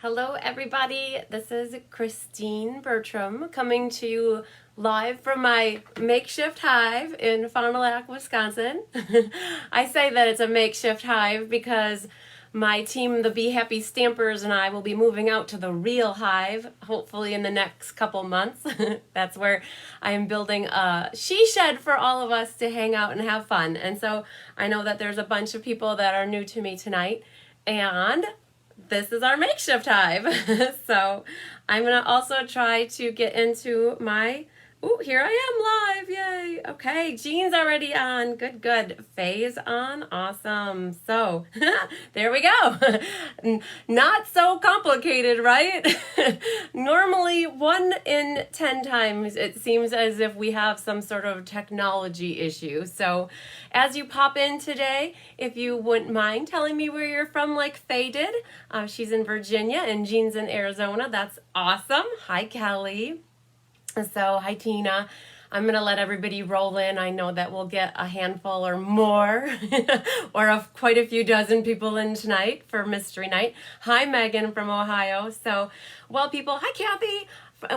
Hello, everybody. This is Christine Bertram coming to you live from my makeshift hive in Fond du Lac, Wisconsin. I say that it's a makeshift hive because my team, the Be Happy Stampers, and I will be moving out to the real hive, hopefully in the next couple months. That's where I am building a she shed for all of us to hang out and have fun. And so I know that there's a bunch of people that are new to me tonight. And this is our makeshift hive. So I'm going to also try to get into my, here I am live. Yay. Okay. Jean's already on. Good, good. Faye's on. Awesome. So there we go. Not so complicated, right? Normally 1 in 10 times it seems as if we have some sort of technology issue. So as you pop in today, if you wouldn't mind telling me where you're from like Faye did. She's in Virginia and Jean's in Arizona. That's awesome. Hi, Kelly. So, hi, Tina. I'm going to let everybody roll in. I know that we'll get a handful or more or quite a few dozen people in tonight for Mystery Night. Hi, Megan from Ohio. So, people, hi, Kathy.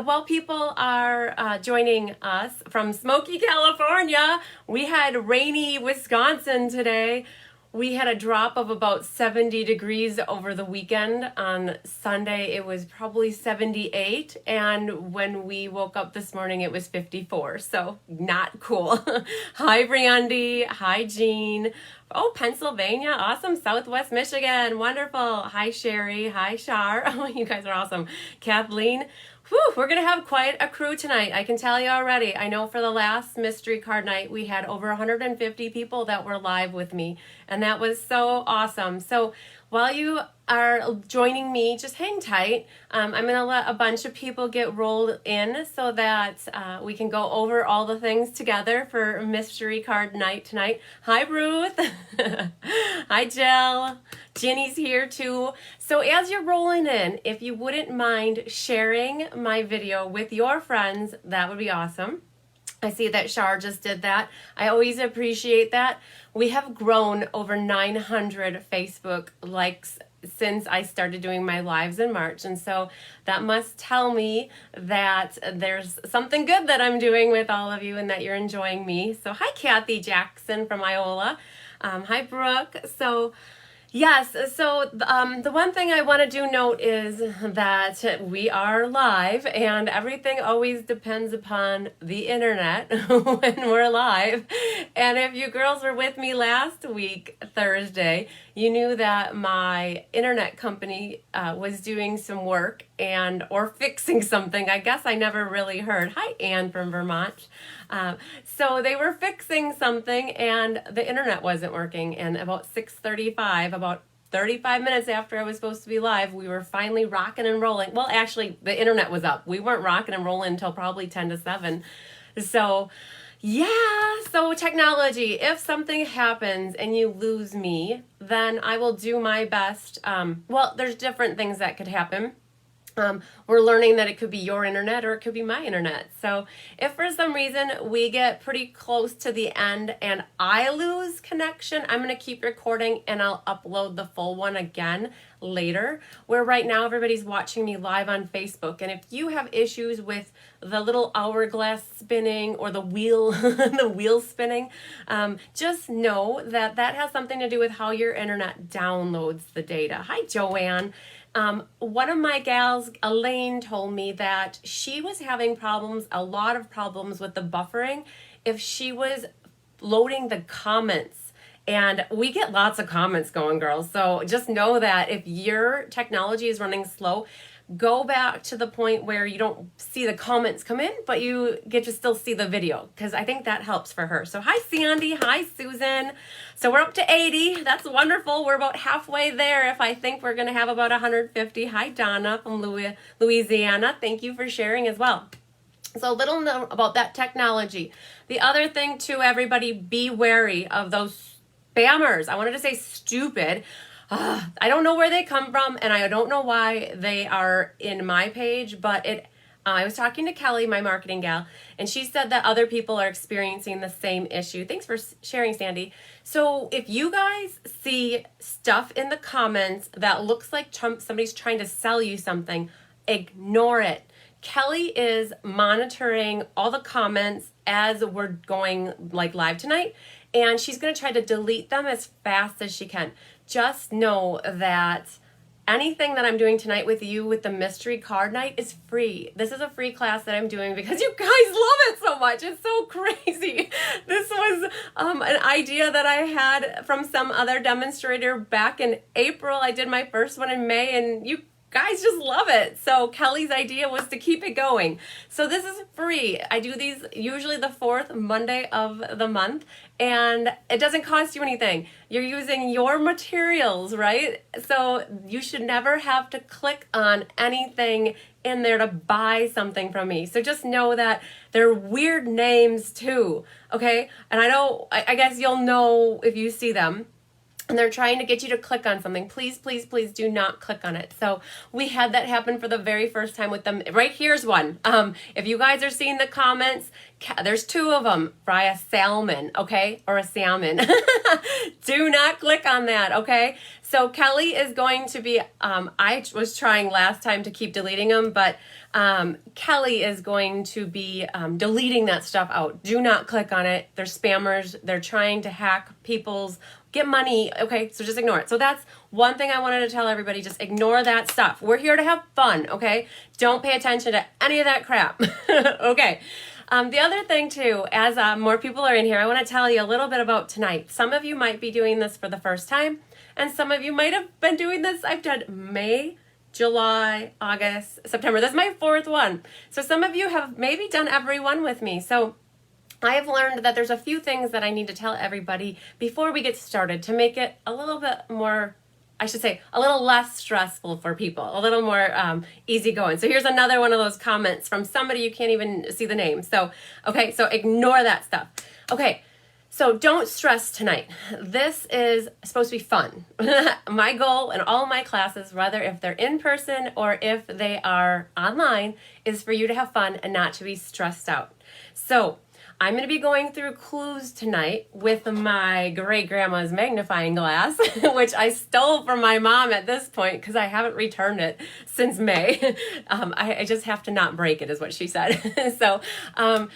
While people are joining us from Smoky, California, we had rainy Wisconsin today. We had a drop of about 70 degrees over the weekend. On Sunday, it was probably 78. And when we woke up this morning, it was 54. So not cool. Hi, Brandy. Hi, Jean. Oh, Pennsylvania. Awesome. Southwest Michigan. Wonderful. Hi, Sherry. Hi, Shar. Oh, you guys are awesome. Kathleen. Whew, we're going to have quite a crew tonight. I can tell you already. I know for the last mystery card night, we had over 150 people that were live with me, and that was so awesome. So while you are joining me, just hang tight. I'm going to let a bunch of people get rolled in so that we can go over all the things together for mystery card night tonight. Hi, Ruth. Hi, Jill. Jenny's here too. So as you're rolling in, if you wouldn't mind sharing my video with your friends, that would be awesome. I see that Shar just did that. I always appreciate that. We have grown over 900 Facebook likes since I started doing my lives in March. And so that must tell me that there's something good that I'm doing with all of you and that you're enjoying me. So hi, Kathy Jackson from Iola. Hi, Brooke. So yes, so the one thing I want to do note is that we are live and everything always depends upon the internet when we're live. And if you girls were with me last week, Thursday, you knew that my internet company was doing some work or fixing something. I guess I never really heard. Hi, Anne from Vermont. So they were fixing something and the internet wasn't working. And about 6:35, about 35 minutes after I was supposed to be live, we were finally rocking and rolling. Well, actually, the internet was up. We weren't rocking and rolling until probably 10 to 7. So yeah, so technology, if something happens and you lose me, then I will do my best. There's different things that could happen. We're learning that it could be your internet or it could be my internet. So if for some reason we get pretty close to the end and I lose connection, I'm going to keep recording and I'll upload the full one again later. Where right now everybody's watching me live on Facebook. And if you have issues with the little hourglass spinning or the wheel, the wheel spinning, just know that that has something to do with how your internet downloads the data. Hi, Joanne. One of my gals, Elaine, told me that she was having problems, a lot of problems with the buffering if she was loading the comments. And we get lots of comments going, girls. So just know that if your technology is running slow, go back to the point where you don't see the comments come in, but you get to still see the video, because I think that helps for her. So hi, Sandy. Hi, Susan. So we're up to 80. That's wonderful. We're about halfway there. If I think we're going to have about 150. Hi, Donna from Louisiana. Thank you for sharing as well. So little know about that technology. The other thing too, everybody, be wary of those spammers. I wanted to say stupid. I don't know where they come from and I don't know why they are in my page, but I was talking to Kelly, my marketing gal, and she said that other people are experiencing the same issue. Thanks for sharing, Sandy. So if you guys see stuff in the comments that looks like somebody's trying to sell you something, ignore it. Kelly is monitoring all the comments as we're going like live tonight, and she's going to try to delete them as fast as she can. Just know that anything that I'm doing tonight with you with the mystery card night is free. This is a free class that I'm doing because you guys love it so much. It's so crazy. This was an idea that I had from some other demonstrator back in April. I did my first one in May, and you guys just love it. So Kelly's idea was to keep it going. So this is free. I do these usually the 4th Monday of the month, and it doesn't cost you anything. You're using your materials, right? So you should never have to click on anything in there to buy something from me. So just know that they're weird names too, okay? And I guess you'll know if you see them. And they're trying to get you to click on something. Please, please, please do not click on it. So we had that happen for the very first time with them. Right here's one. If you guys are seeing the comments, there's 2 of them. Fry a salmon, okay? Or a salmon. Do not click on that, okay? So Kelly is going to be, I was trying last time to keep deleting them, but Kelly is going to be deleting that stuff out. Do not click on it. They're spammers. They're trying to hack people's, get money. Okay, so just ignore it. So that's one thing I wanted to tell everybody. Just ignore that stuff. We're here to have fun, okay? Don't pay attention to any of that crap. Okay. The other thing too, as more people are in here, I want to tell you a little bit about tonight. Some of you might be doing this for the first time, and some of you might have been doing this. I've done May, July, August, September. This is my 4th one. So some of you have maybe done every one with me. So I have learned that there's a few things that I need to tell everybody before we get started to make it a little bit more, I should say, a little less stressful for people, a little more easygoing. So here's another one of those comments from somebody you can't even see the name. So, okay, so ignore that stuff. Okay, so don't stress tonight. This is supposed to be fun. My goal in all my classes, whether if they're in person or if they are online, is for you to have fun and not to be stressed out. So I'm going to be going through clues tonight with my great-grandma's magnifying glass, which I stole from my mom at this point because I haven't returned it since May. I just have to not break it is what she said. So I'm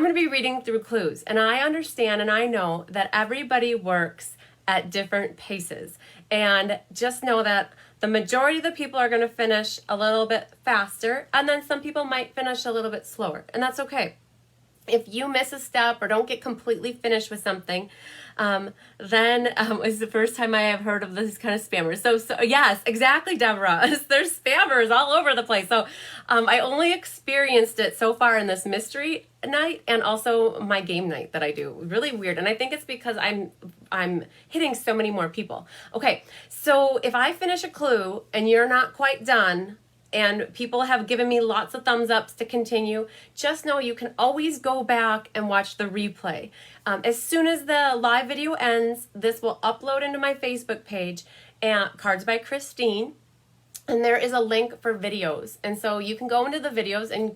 going to be reading through clues, and I understand and I know that everybody works at different paces. And just know that the majority of the people are going to finish a little bit faster, and then some people might finish a little bit slower, and that's okay. If you miss a step or don't get completely finished with something, then it's the first time I have heard of this kind of spammers. So yes, exactly, Deborah. There's spammers all over the place. So I only experienced it so far in this mystery night and also my game night that I do. Really weird. And I think it's because I'm hitting so many more people. Okay, so if I finish a clue and you're not quite done, and people have given me lots of thumbs ups to continue, just know you can always go back and watch the replay. As soon as the live video ends, this will upload into my Facebook page, Cards by Christine, and there is a link for videos. And so you can go into the videos and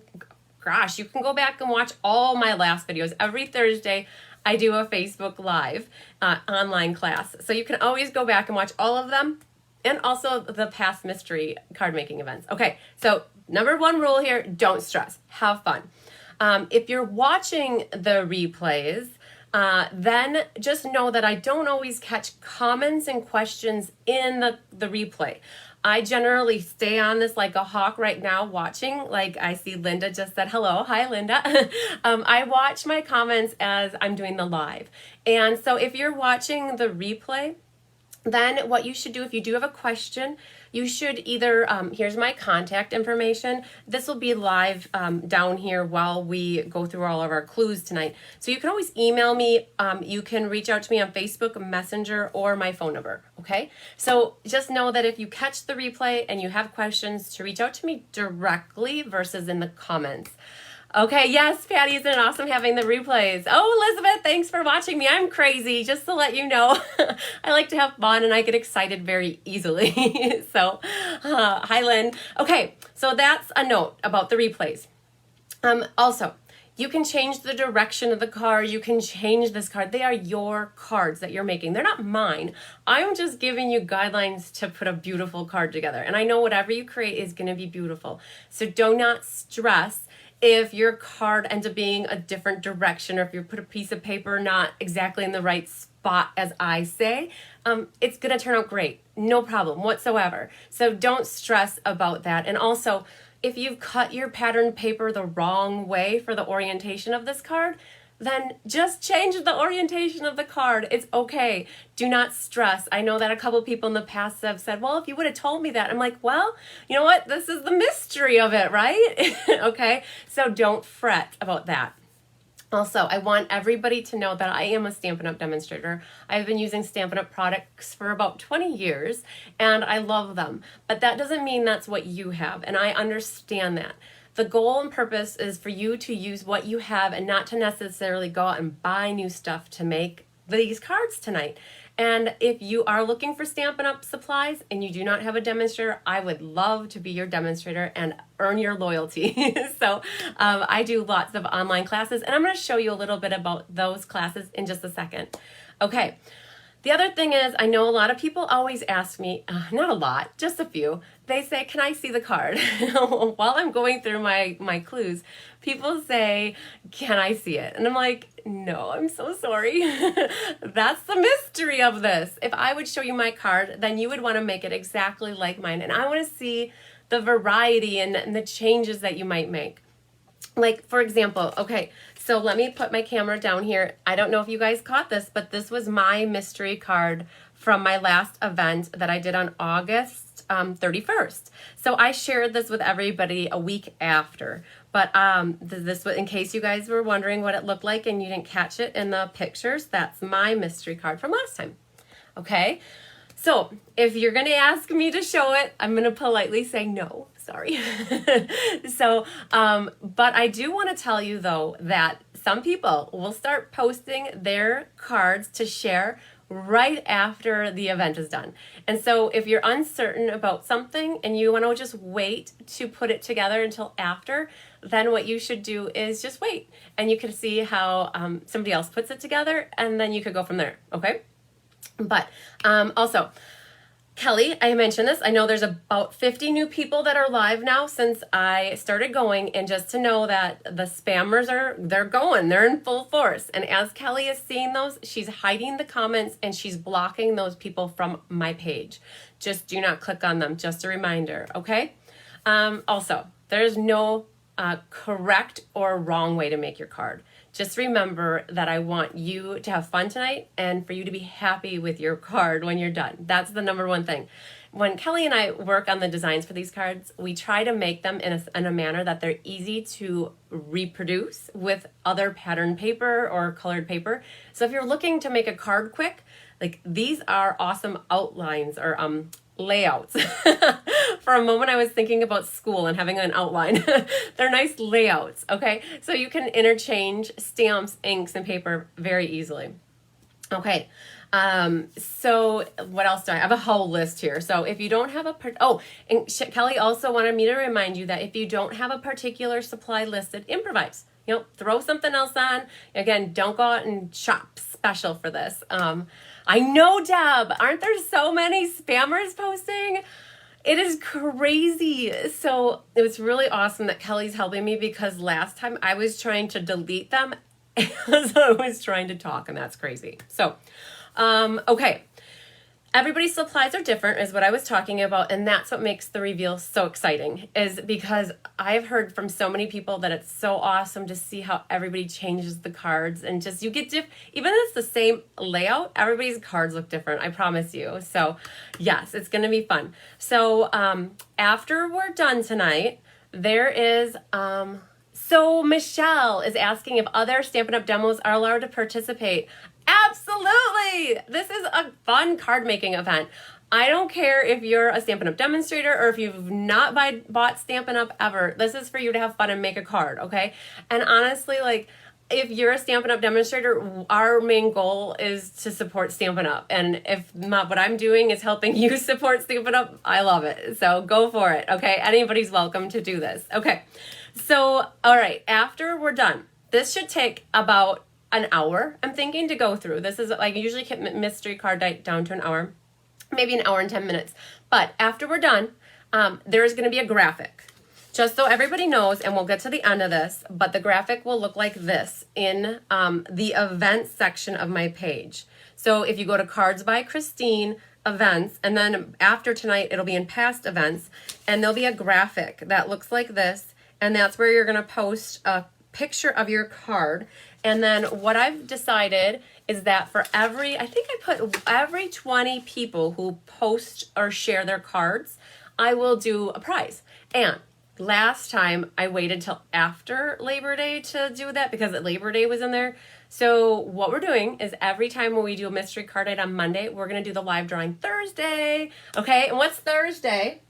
gosh, you can go back and watch all my last videos. Every Thursday, I do a Facebook Live online class. So you can always go back and watch all of them. And also the past mystery card making events. Okay, so number 1 rule here, don't stress, have fun. If you're watching the replays, then just know that I don't always catch comments and questions in the replay. I generally stay on this like a hawk right now watching, like I see Linda just said hello. Hi, Linda. I watch my comments as I'm doing the live. And so if you're watching the replay, then what you should do if you do have a question, you should either, here's my contact information. This will be live down here while we go through all of our clues tonight. So you can always email me. You can reach out to me on Facebook Messenger or my phone number, okay? So just know that if you catch the replay and you have questions, to reach out to me directly versus in the comments. Okay, yes, Patty, isn't it awesome having the replays? Oh, Elizabeth, thanks for watching me. I'm crazy, just to let you know. I like to have fun and I get excited very easily. So, hi, Lynn. Okay, so that's a note about the replays. Also, you can change the direction of the card. You can change this card. They are your cards that you're making. They're not mine. I'm just giving you guidelines to put a beautiful card together. And I know whatever you create is going to be beautiful. So do not stress if your card ends up being a different direction, or if you put a piece of paper not exactly in the right spot, as I say, it's going to turn out great. No problem whatsoever. So don't stress about that. And also, if you've cut your pattern paper the wrong way for the orientation of this card, then just change the orientation of the card. It's okay. Do not stress. I know that a couple people in the past have said, well, if you would have told me that. I'm like, well, you know what? This is the mystery of it, right? Okay, so don't fret about that. Also, I want everybody to know that I am a Stampin' Up! Demonstrator. I've been using Stampin' Up! Products for about 20 years, and I love them. But that doesn't mean that's what you have, and I understand that. The goal and purpose is for you to use what you have and not to necessarily go out and buy new stuff to make these cards tonight. And if you are looking for Stampin' Up! Supplies and you do not have a demonstrator, I would love to be your demonstrator and earn your loyalty. So I do lots of online classes, and I'm going to show you a little bit about those classes in just a second. Okay. The other thing is, I know a lot of people always ask me, not a lot, just a few, they say, can I see the card? While I'm going through my clues, people say, can I see it? And I'm like, no, I'm so sorry. That's the mystery of this. If I would show you my card, then you would want to make it exactly like mine. And I want to see the variety and the changes that you might make. Like, for example, okay, so let me put my camera down here. I don't know if you guys caught this, but this was my mystery card from my last event that I did on August 31st. So I shared this with everybody a week after. But this was, in case you guys were wondering what it looked like and you didn't catch it in the pictures, that's my mystery card from last time. Okay, so if you're going to ask me to show it, I'm going to politely say no. Sorry. So, but I do want to tell you though that some people will start posting their cards to share right after the event is done. And so if you're uncertain about something and you want to just wait to put it together until after, then what you should do is just wait and you can see how somebody else puts it together, and then you could go from there. Okay. But also, Kelly, I mentioned this. I know there's about 50 new people that are live now since I started going, and just to know that the spammers they're in full force. And as Kelly is seeing those, she's hiding the comments and she's blocking those people from my page. Just do not click on them. Just a reminder, okay? Also, there's no correct or wrong way to make your card. Just remember that I want you to have fun tonight and for you to be happy with your card when you're done. That's the number one thing. When Kelly and I work on the designs for these cards, we try to make them in a manner that they're easy to reproduce with other pattern paper or colored paper. So if you're looking to make a card quick, like these are awesome outlines or layouts. For a moment I was thinking about school and having an outline. They're nice layouts, okay? So you can interchange stamps, inks, and paper very easily. Okay, so what else do I have? A whole list here. So if you don't have and Kelly also wanted me to remind you that if you don't have a particular supply listed, improvise. You know, throw something else on. Again, don't go out and shop special for this. I know, Deb, aren't there so many spammers posting? It is crazy. So it was really awesome that Kelly's helping me, because last time I was trying to delete them as I was trying to talk, and that's crazy. So, okay. Everybody's supplies are different is what I was talking about, and that's what makes the reveal so exciting, is because I've heard from so many people that it's so awesome to see how everybody changes the cards, and just you get even if it's the same layout, everybody's cards look different, I promise you. So yes, it's going to be fun. So after we're done tonight, there is so Michelle is asking if other Stampin' Up! Demos are allowed to participate. Absolutely! This is a fun card making event. I don't care if you're a Stampin' Up! Demonstrator or if you've not bought Stampin' Up! Ever. This is for you to have fun and make a card, okay? And honestly, like, if you're a Stampin' Up! Demonstrator, our main goal is to support Stampin' Up! And if not, what I'm doing is helping you support Stampin' Up!, I love it. So go for it, okay? Anybody's welcome to do this. Okay, so, all right, after we're done, this should take about an hour, I'm thinking, to go through. This is, like, I usually keep mystery card down to an hour, maybe an hour and 10 minutes. But after we're done, there is going to be a graphic. Just so everybody knows, and we'll get to the end of this, but the graphic will look like this in the events section of my page. So if you go to Cards by Christine, events, and then after tonight, it'll be in past events, and there'll be a graphic that looks like this, and that's where you're going to post a picture of your card. And then what I've decided is that for every 20 people who post or share their cards, I will do a prize. And last time I waited till after Labor Day to do that because Labor Day was in there. So what we're doing is every time when we do a mystery card night on Monday, we're going to do the live drawing Thursday. Okay, and what's Thursday?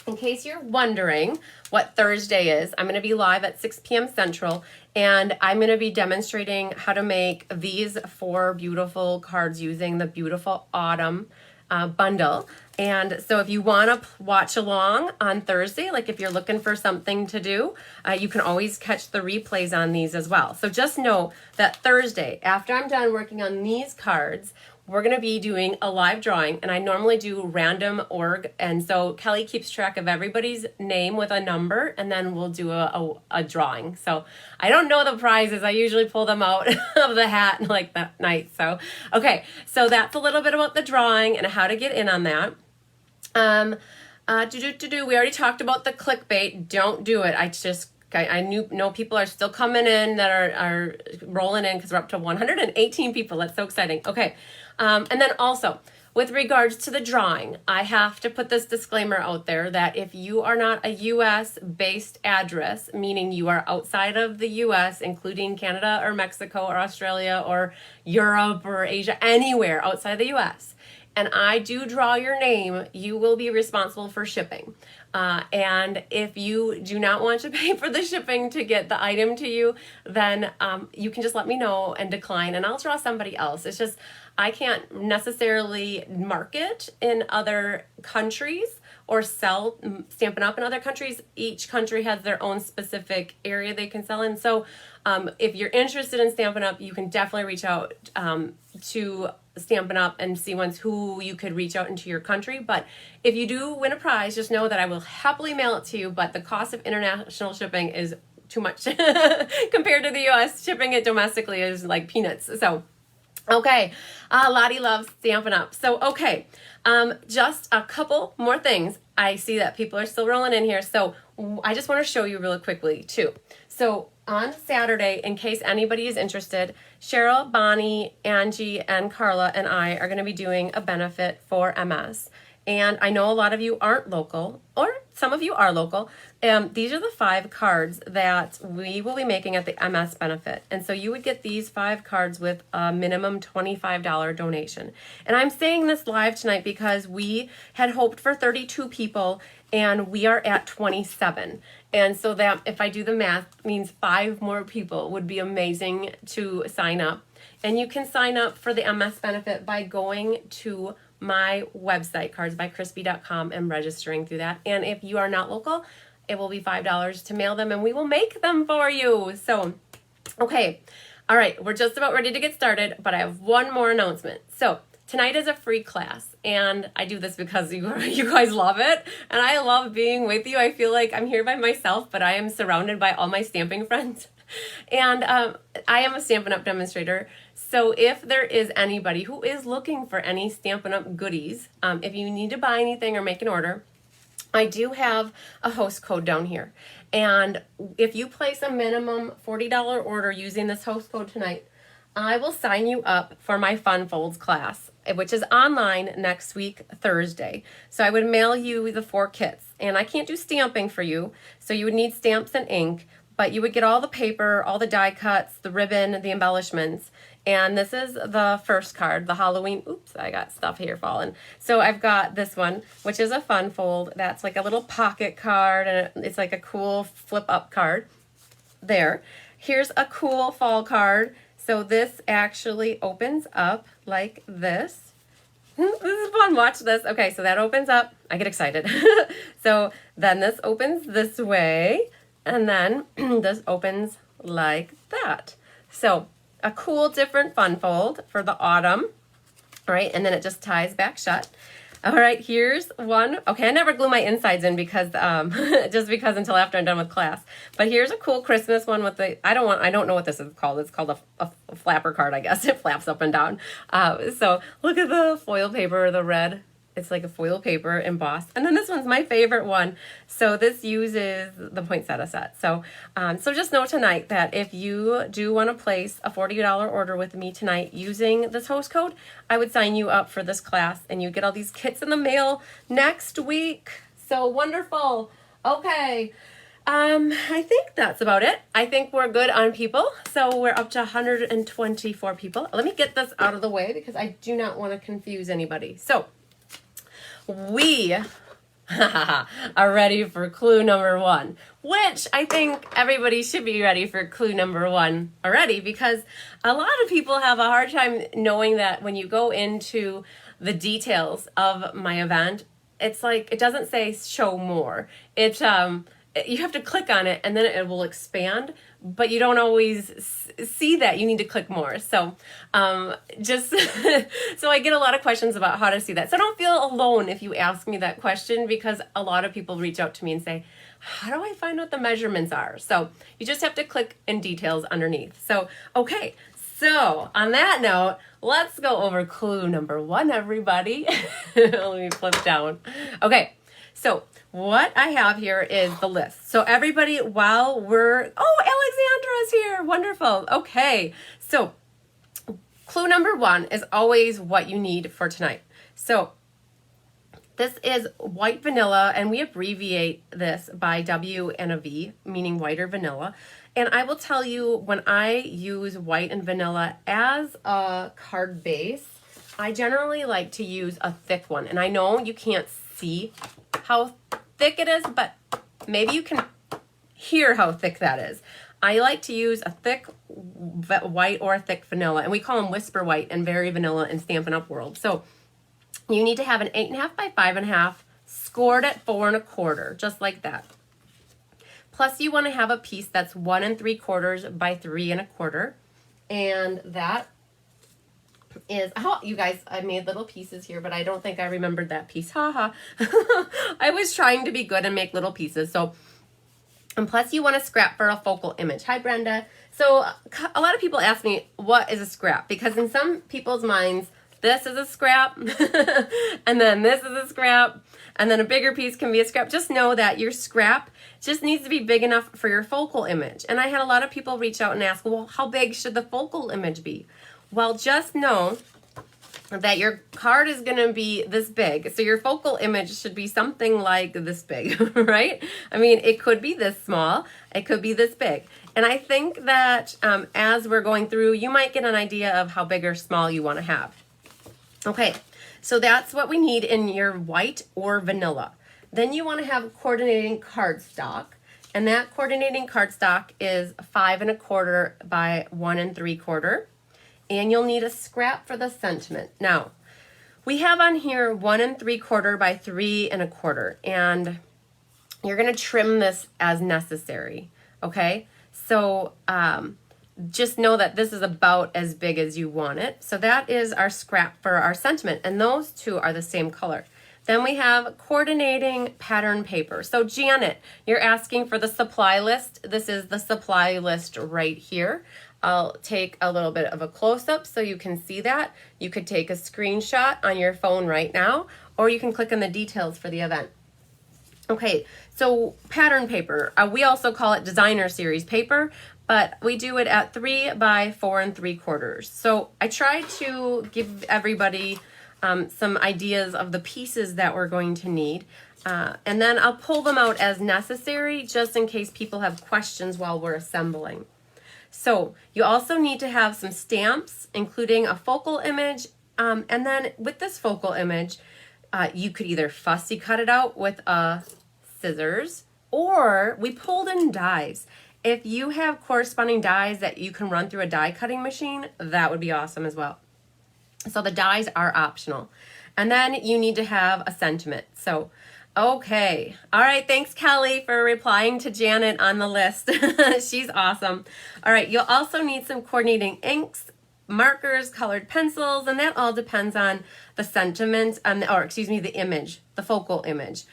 In case you're wondering what Thursday is, I'm going to be live at 6 p.m. Central, and I'm going to be demonstrating how to make these 4 beautiful cards using the Beautiful Autumn bundle. And so if you want to watch along on Thursday, like if you're looking for something to do, you can always catch the replays on these as well. So just know that Thursday, after I'm done working on these cards, we're going to be doing a live drawing, and I normally do random org, and so Kelly keeps track of everybody's name with a number, and then we'll do a drawing. So I don't know the prizes. I usually pull them out of the hat like that night. So, okay, so that's a little bit about the drawing and how to get in on that. We already talked about the clickbait. Don't do it. I know people are still coming in that are rolling in because we're up to 118 people. That's so exciting. Okay. And then also, with regards to the drawing, I have to put this disclaimer out there that if you are not a U.S.-based address, meaning you are outside of the U.S., including Canada or Mexico or Australia or Europe or Asia, anywhere outside the U.S., and I do draw your name, you will be responsible for shipping. And if you do not want to pay for the shipping to get the item to you, then you can just let me know and decline, and I'll draw somebody else. It's just, I can't necessarily market in other countries or sell Stampin' Up! In other countries. Each country has their own specific area they can sell in. So if you're interested in Stampin' Up!, you can definitely reach out to Stampin' Up! And see who you could reach out into your country. But if you do win a prize, just know that I will happily mail it to you, but the cost of international shipping is too much compared to the U.S. Shipping it domestically is like peanuts. So, okay, Lottie loves Stampin' Up! So, okay, just a couple more things. I see that people are still rolling in here, so I just want to show you really quickly, too. So, on Saturday, in case anybody is interested, Cheryl, Bonnie, Angie, and Carla and I are going to be doing a benefit for MS. And I know a lot of you aren't local, or some of you are local. These are the 5 cards that we will be making at the MS benefit. And so you would get these 5 cards with a minimum $25 donation. And I'm saying this live tonight because we had hoped for 32 people, and we are at 27. And so that, if I do the math, means 5 more people would be amazing to sign up. And you can sign up for the MS benefit by going to my website, cardsbycrispy.com, and registering through that. And if you are not local, it will be $5 to mail them, and we will make them for you. So, okay. All right, we're just about ready to get started, but I have one more announcement. So, tonight is a free class, and I do this because you guys love it, and I love being with you. I feel like I'm here by myself, but I am surrounded by all my stamping friends. And I am a Stampin' Up! Demonstrator, so if there is anybody who is looking for any Stampin' Up! Goodies, if you need to buy anything or make an order, I do have a host code down here. And if you place a minimum $40 order using this host code tonight, I will sign you up for my Fun Folds class, which is online next week, Thursday. So I would mail you the 4 kits, and I can't do stamping for you, so you would need stamps and ink, but you would get all the paper, all the die cuts, the ribbon, the embellishments, And this is the first card, the Halloween. Oops, I got stuff here falling. So I've got this one, which is a fun fold. That's like a little pocket card, and it's like a cool flip up card. There. Here's a cool fall card. So this actually opens up like this. This is fun. Watch this. Okay, so that opens up. I get excited. So then this opens this way, and then this opens like that. So a cool, different fun fold for the autumn. All right, and then it just ties back shut. All right, here's one. Okay, I never glue my insides in because just because until after I'm done with class. But here's a cool Christmas one with the I don't know what this is called. It's called a flapper card, I guess. It flaps up and down. So look at the foil paper, the red. It's like a foil paper embossed. And then this one's my favorite one. So this uses the poinsettia set. So just know tonight that if you do want to place a $40 order with me tonight using this host code, I would sign you up for this class and you get all these kits in the mail next week. So wonderful. Okay. I think that's about it. I think we're good on people. So we're up to 124 people. Let me get this out of the way because I do not want to confuse anybody. So we are ready for clue number 1, which I think everybody should be ready for clue number 1 already, because a lot of people have a hard time knowing that when you go into the details of my event, it's like it doesn't say show more. It you have to click on it and then it will expand, but you don't always see that. You need to click more. So just so I get a lot of questions about how to see that. So don't feel alone if you ask me that question, because a lot of people reach out to me and say, how do I find what the measurements are? So you just have to click in details underneath. So, okay. So on that note, let's go over clue number 1, everybody. Let me flip down. Okay. So what I have here is the list. So everybody, while we're, Alexandra's here. Wonderful. Okay. So clue number 1 is always what you need for tonight. So this is white vanilla, and we abbreviate this by W and a V, meaning white or vanilla. And I will tell you, when I use white and vanilla as a card base, I generally like to use a thick one. And I know you can't see how thick it is, but maybe you can hear how thick that is. I like to use a thick white or a thick vanilla, and we call them whisper white and very vanilla in Stampin' Up! World. So you need to have an 8.5 by 5.5 scored at 4 1/4, just like that. Plus you want to have a piece that's 1 3/4 by 3 1/4, and that is, you guys, I made little pieces here, but I don't think I remembered that piece. Haha. I was trying to be good and make little pieces. So, and plus you want a scrap for a focal image. Hi, Brenda. So a lot of people ask me, what is a scrap? Because in some people's minds, this is a scrap, and then this is a scrap, and then a bigger piece can be a scrap. Just know that your scrap just needs to be big enough for your focal image. And I had a lot of people reach out and ask, well, how big should the focal image be? Well, just know that your card is going to be this big. So your focal image should be something like this big, right? I mean, it could be this small. It could be this big. And I think that as we're going through, you might get an idea of how big or small you want to have. Okay, so that's what we need in your white or vanilla. Then you want to have coordinating cardstock. And that coordinating cardstock is 5 1/4 by 1 3/4. And you'll need a scrap for the sentiment. Now, we have on here 1 3/4 by 3 1/4, and you're going to trim this as necessary, okay? So just know that this is about as big as you want it. So that is our scrap for our sentiment, and those two are the same color. Then we have coordinating pattern paper. So Janet, you're asking for the supply list. This is the supply list right here. I'll take a little bit of a close-up so you can see that. You could take a screenshot on your phone right now, or you can click on the details for the event. Okay, so pattern paper. We also call it designer series paper, but we do it at 3 by 4 3/4. So I try to give everybody some ideas of the pieces that we're going to need. And then I'll pull them out as necessary just in case people have questions while we're assembling. So you also need to have some stamps, including a focal image. And then with this focal image, you could either fussy cut it out with scissors, or we pulled in dies. If you have corresponding dies that you can run through a die cutting machine, that would be awesome as well. So the dies are optional. And then you need to have a sentiment. So, okay. All right. Thanks, Kelly, for replying to Janet on the list. She's awesome. All right. You'll also need some coordinating inks, markers, colored pencils, and that all depends on the sentiment, the image, the focal image.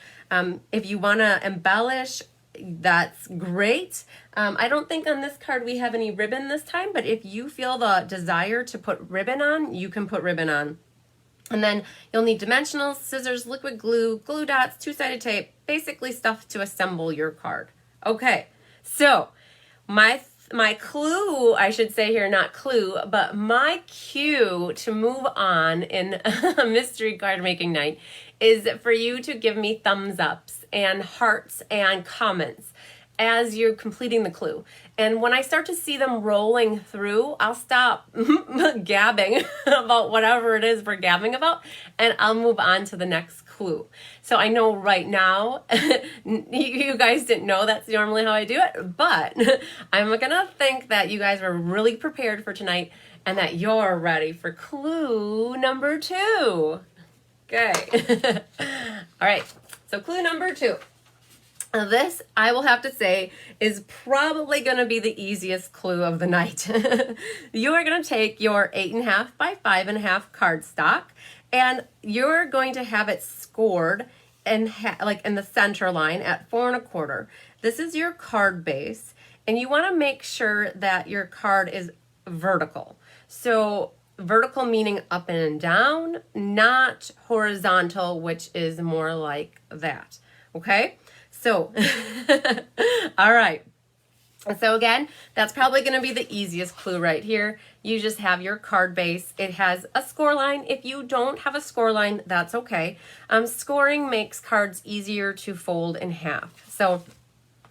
If you want to embellish, that's great. I don't think on this card we have any ribbon this time, but if you feel the desire to put ribbon on, you can put ribbon on. And then you'll need dimensionals, scissors, liquid glue, glue dots, two-sided tape, basically stuff to assemble your card. Okay, so my clue, I should say here, not clue, but my cue to move on in Mystery Card Making Night is for you to give me thumbs ups and hearts and comments as you're completing the clue. And when I start to see them rolling through, I'll stop gabbing about whatever it is we're gabbing about, and I'll move on to the next clue. So I know right now, you guys didn't know that's normally how I do it, but I'm gonna think that you guys were really prepared for tonight and that you're ready for clue number 2. Okay. All right, so clue number 2. This, I will have to say, is probably going to be the easiest clue of the night. You are going to take your 8.5 by 5.5 cardstock, and you're going to have it scored in in the center line at 4.25. This is your card base, and you want to make sure that your card is vertical. So vertical meaning up and down, not horizontal, which is more like that. Okay? So, all right. So again, that's probably going to be the easiest clue right here. You just have your card base. It has a score line. If you don't have a score line, that's okay. Scoring makes cards easier to fold in half. So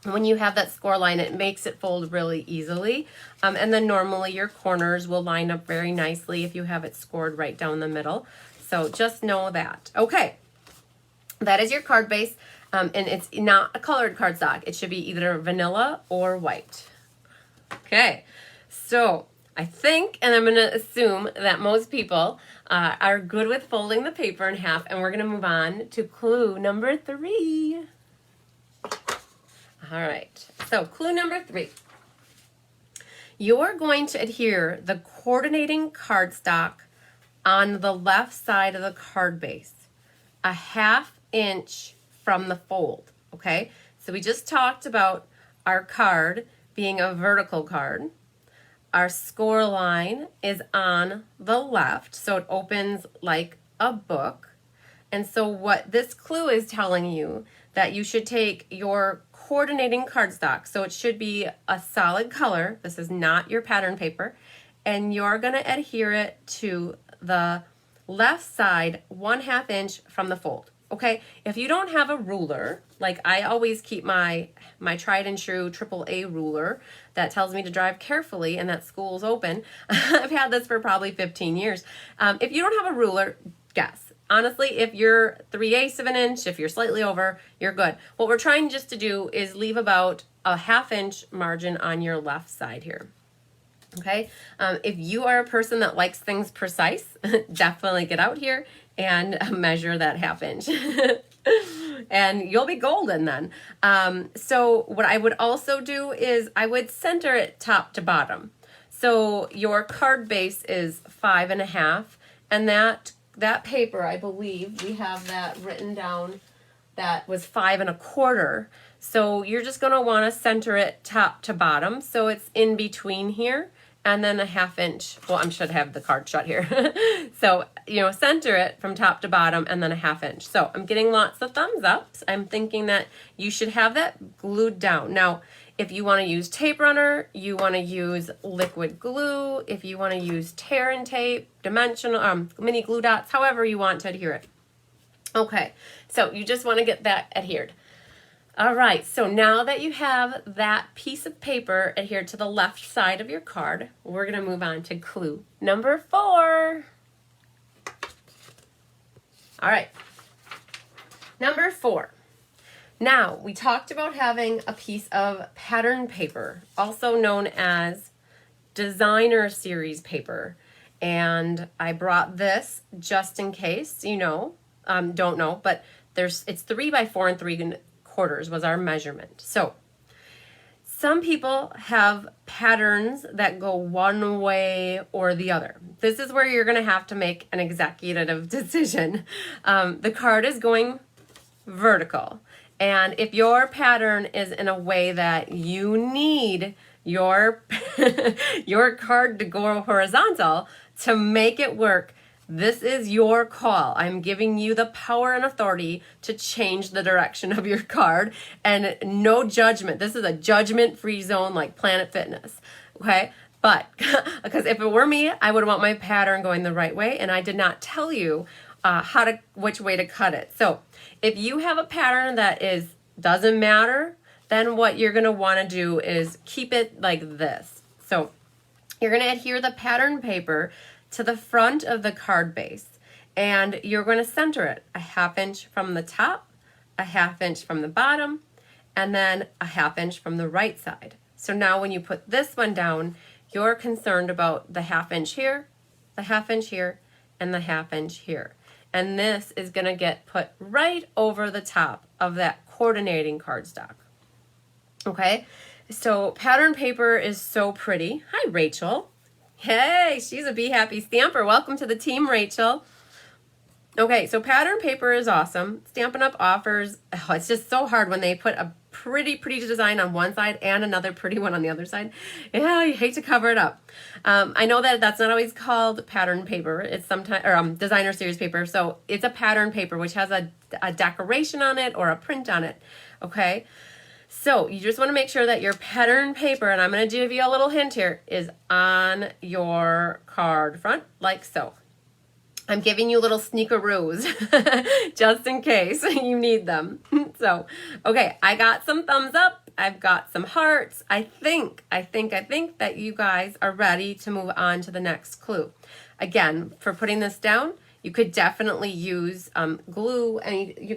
when you have that score line, it makes it fold really easily. And then normally your corners will line up very nicely if you have it scored right down the middle. So just know that. Okay, that is your card base. And it's not a colored cardstock. It should be either vanilla or white. Okay, so I think, and I'm going to assume that most people are good with folding the paper in half, and we're going to move on to clue number 3. All right, so clue number 3. You're going to adhere the coordinating cardstock on the left side of the card base, a 1/2 inch from the fold, okay? So we just talked about our card being a vertical card. Our score line is on the left, so it opens like a book. And so what this clue is telling you, that you should take your coordinating cardstock, so it should be a solid color, this is not your pattern paper, and you're gonna adhere it to the left side 1/2 inch from the fold. Okay, if you don't have a ruler, like I always keep my tried and true AAA ruler that tells me to drive carefully and that school's open. I've had this for probably 15 years. If you don't have a ruler, guess. Honestly, if you're 3/8 of an inch, if you're slightly over, you're good. What we're trying just to do is leave about a 1/2 inch margin on your left side here. Okay, if you are a person that likes things precise, definitely get out here and measure that 1/2 inch. And you'll be golden then. So what I would also do is I would center it top to bottom. So your card base is 5.5, and that paper, I believe we have that written down, that was 5.25. So you're just gonna wanna center it top to bottom. So it's in between here. And then a 1/2 inch, well, I should have the card shut here. So, center it from top to bottom and then a 1/2 inch. So I'm getting lots of thumbs ups. I'm thinking that you should have that glued down. Now, if you want to use tape runner, you want to use liquid glue. If you want to use tear and tape, dimensional, mini glue dots, however you want to adhere it. Okay, so you just want to get that adhered. All right, so now that you have that piece of paper adhered to the left side of your card, we're going to move on to clue number 4. All right, number 4. Now, we talked about having a piece of pattern paper, also known as designer series paper. And I brought this just in case you don't know, but it's 3 by 4 and 3/4 was our measurement. So some people have patterns that go one way or the other. This is where you're going to have to make an executive decision. The card is going vertical. And if your pattern is in a way that you need your your card to go horizontal to make it work, this is your call. I'm giving you the power and authority to change the direction of your card, and no judgment. This is a judgment-free zone like Planet Fitness, okay? But because if it were me, I would want my pattern going the right way, and I did not tell you which way to cut it. So if you have a pattern that doesn't matter, then what you're going to want to do is keep it like this. So you're going to adhere the pattern paper to the front of the card base, and you're going to center it 1/2 inch from the top, 1/2 inch from the bottom, and then 1/2 inch from the right side. So now when you put this one down, you're concerned about the 1/2 inch here, the 1/2 inch here, and the 1/2 inch here. And this is going to get put right over the top of that coordinating cardstock. Okay, so pattern paper is so pretty. Hi, Rachel. Hey, she's a Be Happy stamper. Welcome to the team, Rachel. Okay, so pattern paper is awesome. Stampin' Up! Offers, it's just so hard when they put a pretty design on one side and another pretty one on the other side. Yeah, I hate to cover it up. I know that that's not always called pattern paper. It's sometimes, or designer series paper. So it's a pattern paper, which has a decoration on it or a print on it, okay? So you just want to make sure that your pattern paper, and I'm going to give you a little hint here, is on your card front, like so. I'm giving you little sneakeroos just in case you need them. So, okay, I got some thumbs up. I've got some hearts. I think that you guys are ready to move on to the next clue. Again, for putting this down, you could definitely use glue,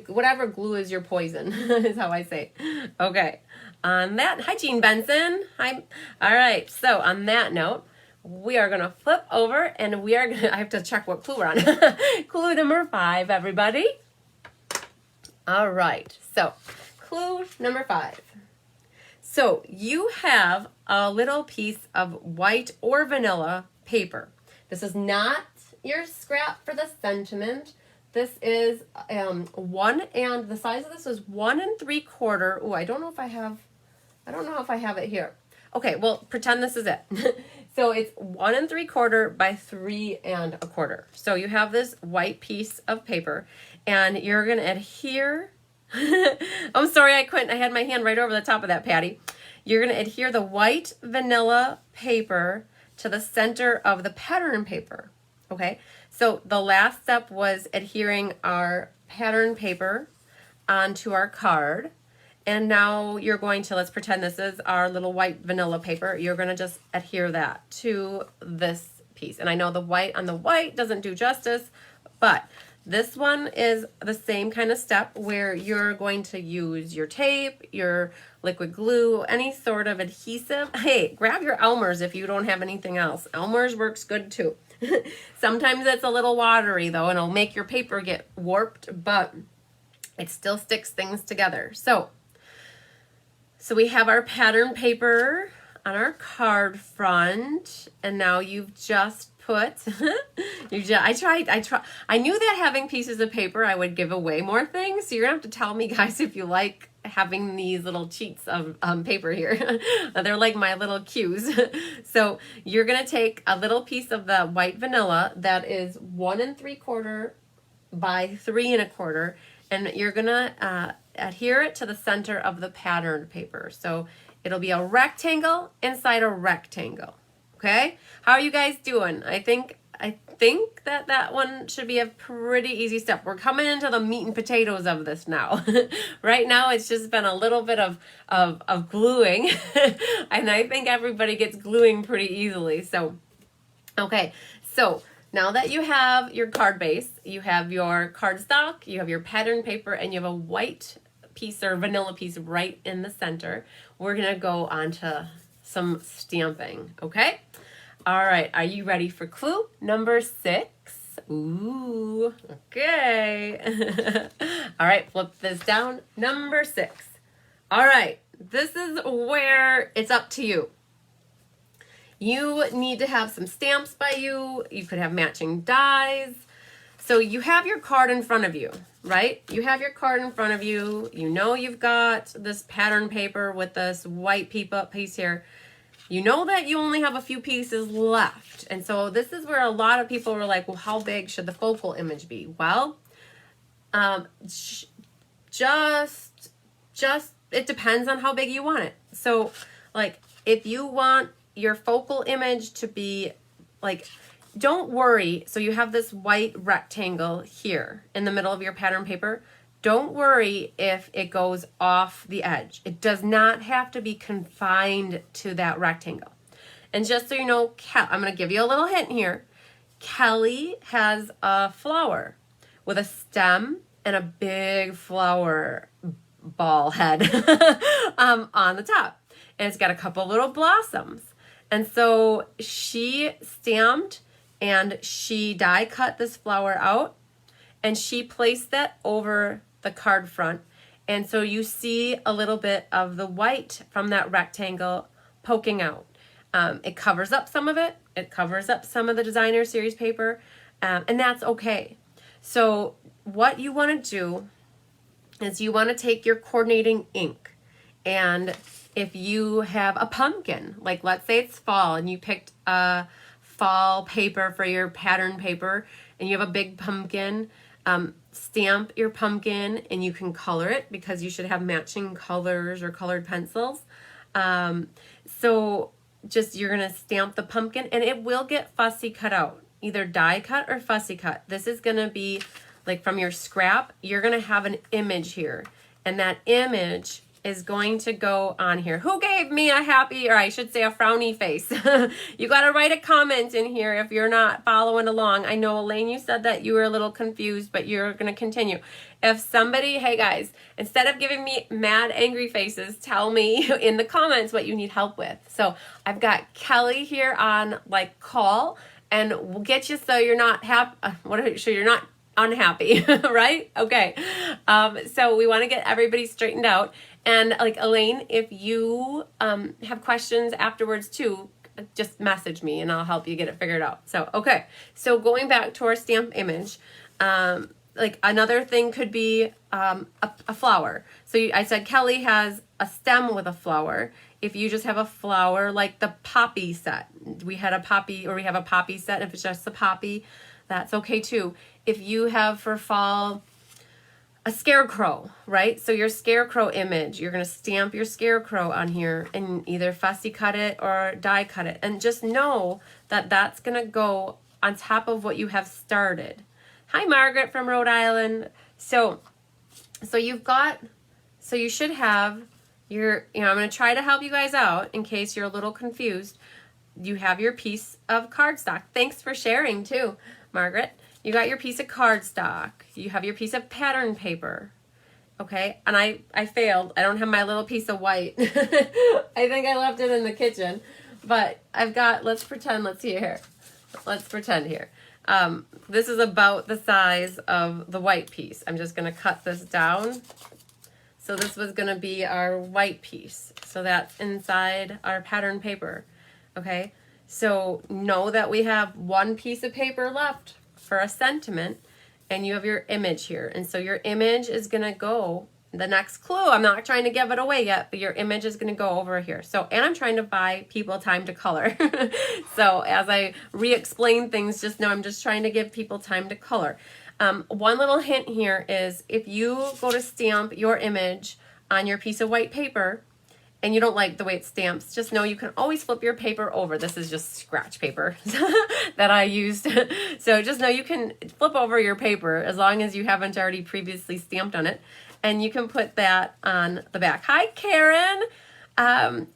whatever glue is your poison, is how I say. Okay, on that, hi Jean Benson. Hi. All right, so on that note, we are going to flip over and we are going to, I have to check what clue we're on. Clue number 5, everybody. All right, so clue number 5. So you have a little piece of white or vanilla paper. This is not your scrap for the sentiment. This is the size of this is 1 3/4. Oh, I don't know if I have it here. Okay, well, pretend this is it. So it's 1 3/4 by 3 1/4. So you have this white piece of paper, and you're going to adhere. I'm sorry, I had my hand right over the top of that, Patty. You're going to adhere the white vanilla paper to the center of the pattern paper. Okay, so the last step was adhering our pattern paper onto our card. And now you're going to, let's pretend this is our little white vanilla paper. You're going to just adhere that to this piece. And I know the white on the white doesn't do justice, but this one is the same kind of step where you're going to use your tape, your liquid glue, any sort of adhesive. Hey, grab your Elmer's if you don't have anything else. Elmer's works good too. Sometimes it's a little watery though, and it'll make your paper get warped, but it still sticks things together. So we have our pattern paper on our card front, and now you've just put, I knew that having pieces of paper, I would give away more things. So you're gonna have to tell me, guys, if you like having these little cheats of paper here. They're like my little cues. So you're gonna take a little piece of the white vanilla that is 1 3/4 by 3 1/4, and you're gonna adhere it to the center of the pattern paper. So it'll be a rectangle inside a rectangle. Okay, how are you guys doing? I think I think that one should be a pretty easy step. We're coming into the meat and potatoes of this now. Right now, it's just been a little bit of gluing, and I think everybody gets gluing pretty easily. So, okay, so now that you have your card base, you have your cardstock, you have your pattern paper, and you have a white piece or vanilla piece right in the center, we're gonna go on to some stamping, okay? All right, are you ready for clue number 6? Ooh, okay. All right, flip this down. Number 6. All right, this is where it's up to you. You need to have some stamps by you. You could have matching dies. So you have your card in front of you, right? You have your card in front of you. You know you've got this pattern paper with this white piece here. You know that you only have a few pieces left. And so this is where a lot of people were like, well, how big should the focal image be? Well, just it depends on how big you want it. So like if you want your focal image to be like, don't worry. So you have this white rectangle here in the middle of your pattern paper. Don't worry if it goes off the edge. It does not have to be confined to that rectangle. And just so you know, I'm going to give you a little hint here. Kelly has a flower with a stem and a big flower ball head on the top. And it's got a couple little blossoms. And so she stamped and she die cut this flower out and she placed that over the card front, and so you see a little bit of the white from that rectangle poking out. It covers up some of it. It covers up some of the designer series paper, and that's okay. So what you want to do is you want to take your coordinating ink, and if you have a pumpkin, like let's say it's fall and you picked a fall paper for your pattern paper and you have a big pumpkin, stamp your pumpkin and you can color it because you should have matching colors or colored pencils. So just you're going to stamp the pumpkin and it will get fussy cut out, either die cut or fussy cut. This is going to be like from your scrap, you're going to have an image here and that image is going to go on here. Who gave me a happy, or I should say a frowny face? You got to write a comment in here if you're not following along. I know, Elaine, you said that you were a little confused, but you're going to continue. If somebody, hey guys, instead of giving me mad, angry faces, tell me in the comments what you need help with. So I've got Kelly here on like call, and we'll get you so you're not so you're not unhappy, right? Okay. So we want to get everybody straightened out. And like Elaine, if you have questions afterwards too, just message me and I'll help you get it figured out. So, okay. So going back to our stamp image, like another thing could be a flower. So I said Kelly has a stem with a flower. If you just have a flower, like the poppy set, we have a poppy set. If it's just a poppy, that's okay too. If you have for fall a scarecrow, right? So your scarecrow image, you're going to stamp your scarecrow on here and either fussy cut it or die cut it. And just know that that's going to go on top of what you have started. Hi, Margaret from Rhode Island. So you should have I'm going to try to help you guys out in case you're a little confused. You have your piece of cardstock. Thanks for sharing too, Margaret. You got your piece of cardstock. You have your piece of pattern paper. Okay, and I failed. I don't have my little piece of white. I think I left it in the kitchen. But I've got, let's pretend here. This is about the size of the white piece. I'm just going to cut this down. So this was going to be our white piece. So that's inside our pattern paper. Okay, so know that we have one piece of paper left for a sentiment, and you have your image here. And so your image is going to go, the next clue, I'm not trying to give it away yet, but your image is going to go over here. So, and I'm trying to buy people time to color. So as I re-explain things, just know I'm just trying to give people time to color. One little hint here is if you go to stamp your image on your piece of white paper and you don't like the way it stamps, just know you can always flip your paper over. This is just scratch paper that I used. So just know you can flip over your paper as long as you haven't already previously stamped on it. And you can put that on the back. Hi, Karen.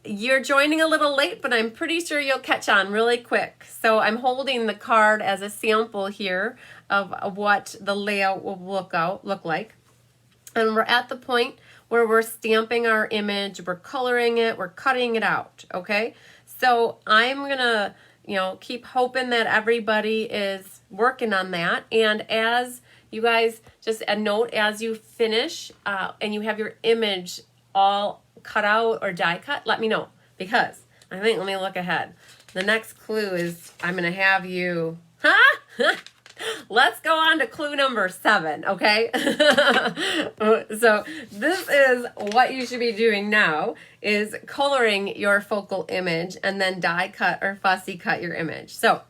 You're joining a little late, but I'm pretty sure you'll catch on really quick. So I'm holding the card as a sample here of what the layout will look like. And we're at the point where we're stamping our image, we're coloring it, we're cutting it out, okay? So I'm gonna, keep hoping that everybody is working on that. And as you guys, just a note, as you finish and you have your image all cut out or die cut, let me know, because let me look ahead. The next clue is I'm gonna have you, let's go on to clue number 7, okay? So this is what you should be doing now, is coloring your focal image and then die cut or fussy cut your image. So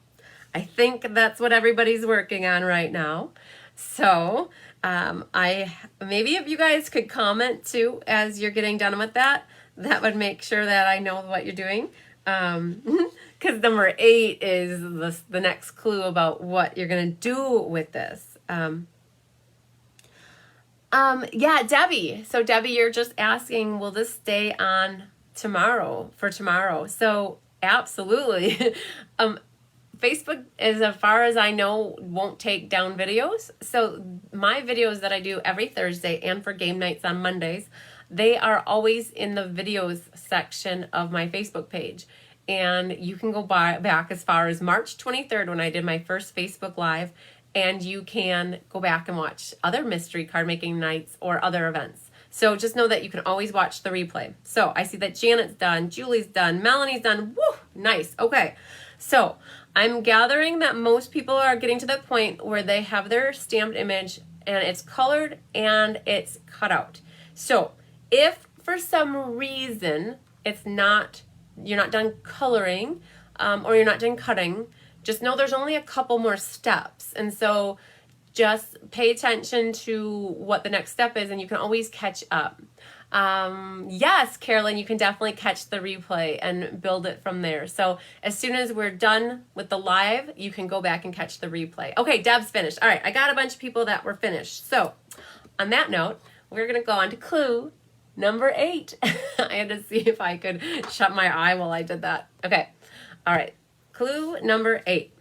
I think that's what everybody's working on right now. So maybe if you guys could comment too as you're getting done with that, that would make sure that I know what you're doing. Because number 8 is the next clue about what you're going to do with this. Yeah, Debbie. So Debbie, you're just asking, will this stay on for tomorrow? So absolutely. Facebook, as far as I know, won't take down videos. So my videos that I do every Thursday and for game nights on Mondays, they are always in the videos section of my Facebook page. And you can go back as far as March 23rd when I did my first Facebook Live, and you can go back and watch other mystery card making nights or other events. So just know that you can always watch the replay. So I see that Janet's done, Julie's done, Melanie's done. Woo, nice. Okay. So I'm gathering that most people are getting to the point where they have their stamped image and it's colored and it's cut out. So if for some reason you're not done coloring or you're not done cutting, just know there's only a couple more steps. And so just pay attention to what the next step is and you can always catch up. Yes, Carolyn, you can definitely catch the replay and build it from there. So as soon as we're done with the live, you can go back and catch the replay. Okay, Deb's finished. All right, I got a bunch of people that were finished. So on that note, we're going to go on to clue number 8. I had to see if I could shut my eye while I did that. Okay. All right. Clue number 8.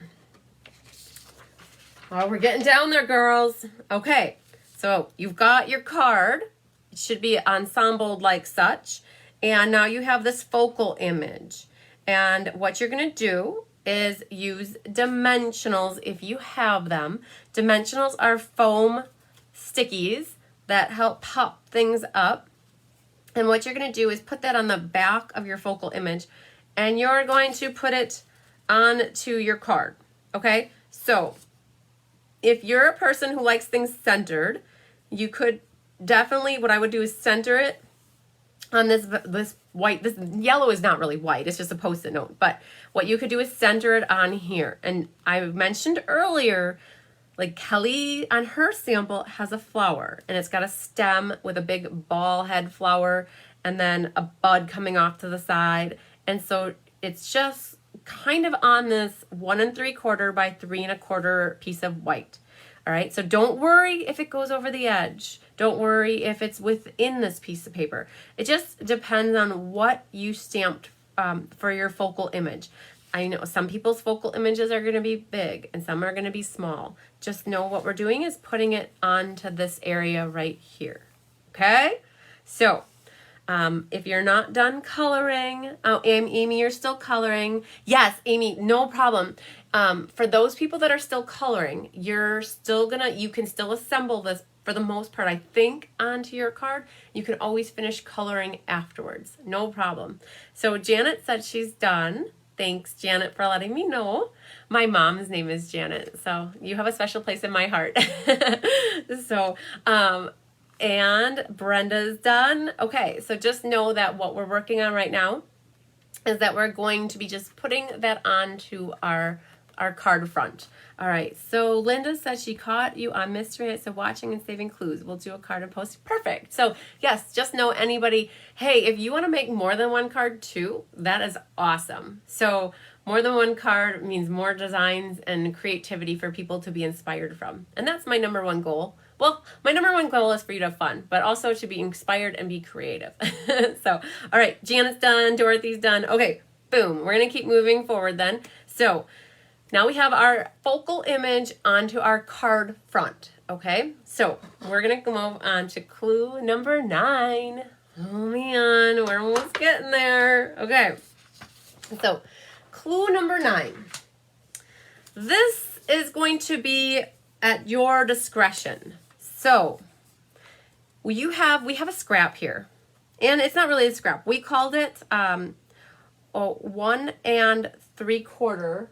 Oh, we're getting down there, girls. Okay. So you've got your card. It should be ensembled like such. And now you have this focal image. And what you're going to do is use dimensionals if you have them. Dimensionals are foam stickies that help pop things up. And what you're going to do is put that on the back of your focal image. And you're going to put it onto your card. Okay? So if you're a person who likes things centered, you could definitely, what I would do is center it on this white. This yellow is not really white, it's just a post-it note. But what you could do is center it on here. And I mentioned earlier, like Kelly on her sample has a flower and it's got a stem with a big ball head flower and then a bud coming off to the side. And so it's just kind of on this 1 3/4 by 3 1/4 piece of white. All right, so don't worry if it goes over the edge. Don't worry if it's within this piece of paper. It just depends on what you stamped for your focal image. I know some people's focal images are going to be big and some are going to be small. Just know what we're doing is putting it onto this area right here. Okay? So if you're not done coloring, oh, Amy, you're still coloring. Yes, Amy, no problem. For those people that are still coloring, you can still assemble this for the most part, I think, onto your card. You can always finish coloring afterwards. No problem. So Janet said she's done. Thanks, Janet, for letting me know. My mom's name is Janet, so you have a special place in my heart. So, and Brenda's done. Okay, so just know that what we're working on right now is that we're going to be just putting that onto our our card front. All right, so Linda says she caught you on Mystery Night, so watching and saving clues. We'll do a card and post. Perfect. So yes, just know anybody, hey, if you want to make more than one card too, that is awesome. So more than one card means more designs and creativity for people to be inspired from. And that's my number one goal. Well, my number one goal is for you to have fun, but also to be inspired and be creative. So, all right, Janet's done, Dorothy's done. Okay, boom. We're going to keep moving forward then. So now we have our focal image onto our card front, okay? So we're going to move on to clue number 9. Oh, man, we're almost getting there. Okay, so clue number 9. This is going to be at your discretion. So we have a scrap here, and it's not really a scrap. We called it 1 3/4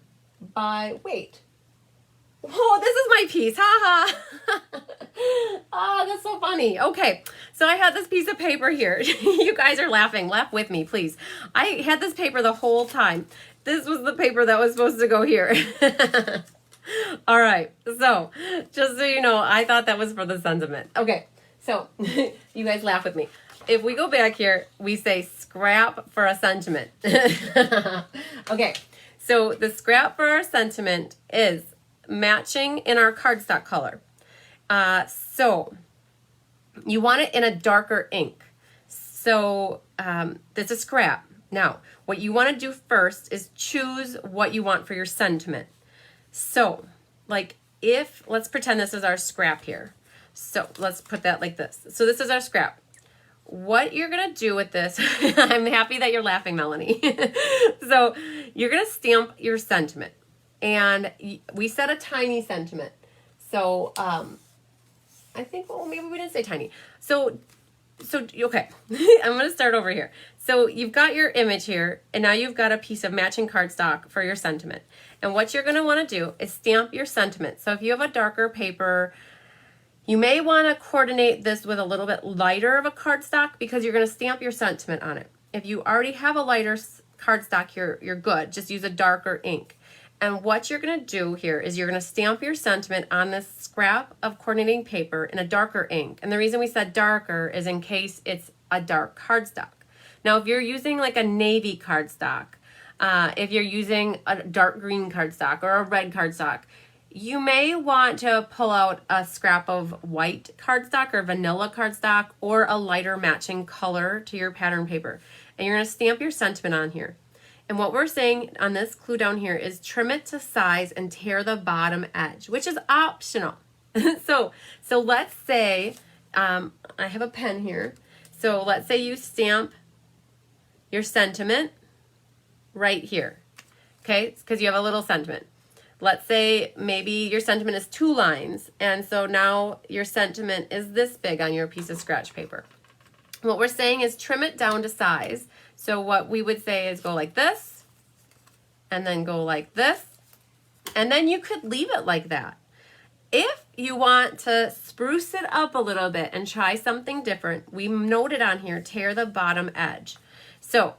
by, wait. Oh, this is my piece. Ha ha. Oh, that's so funny. Okay, so I had this piece of paper here. You guys are laughing. Laugh with me, please. I had this paper the whole time. This was the paper that was supposed to go here. All right, so just so you know, I thought that was for the sentiment. Okay, so you guys laugh with me. If we go back here, we say scrap for a sentiment. Okay, so the scrap for our sentiment is matching in our cardstock color. So you want it in a darker ink. So that's a scrap. Now, what you want to do first is choose what you want for your sentiment. So, like let's pretend this is our scrap here. So let's put that like this. So this is our scrap. What you're going to do with this, I'm happy that you're laughing, Melanie. So you're going to stamp your sentiment. And we said a tiny sentiment. So I think, well, maybe we didn't say tiny. So okay, I'm going to start over here. So you've got your image here, and now you've got a piece of matching cardstock for your sentiment. And what you're going to want to do is stamp your sentiment. So if you have a darker paper, you may want to coordinate this with a little bit lighter of a cardstock because you're going to stamp your sentiment on it. If you already have a lighter cardstock, you're good. Just use a darker ink. And what you're going to do here is you're going to stamp your sentiment on this scrap of coordinating paper in a darker ink. And the reason we said darker is in case it's a dark cardstock. Now, if you're using like a navy cardstock, if you're using a dark green cardstock or a red cardstock, you may want to pull out a scrap of white cardstock or vanilla cardstock or a lighter matching color to your pattern paper. And you're going to stamp your sentiment on here. And what we're saying on this clue down here is trim it to size and tear the bottom edge, which is optional. So let's say, I have a pen here. So let's say you stamp your sentiment right here, okay? Because you have a little sentiment. Let's say maybe your sentiment is 2 lines, and so now your sentiment is this big on your piece of scratch paper. What we're saying is trim it down to size. So what we would say is go like this, and then go like this, and then you could leave it like that. If you want to spruce it up a little bit and try something different, we noted on here, tear the bottom edge. So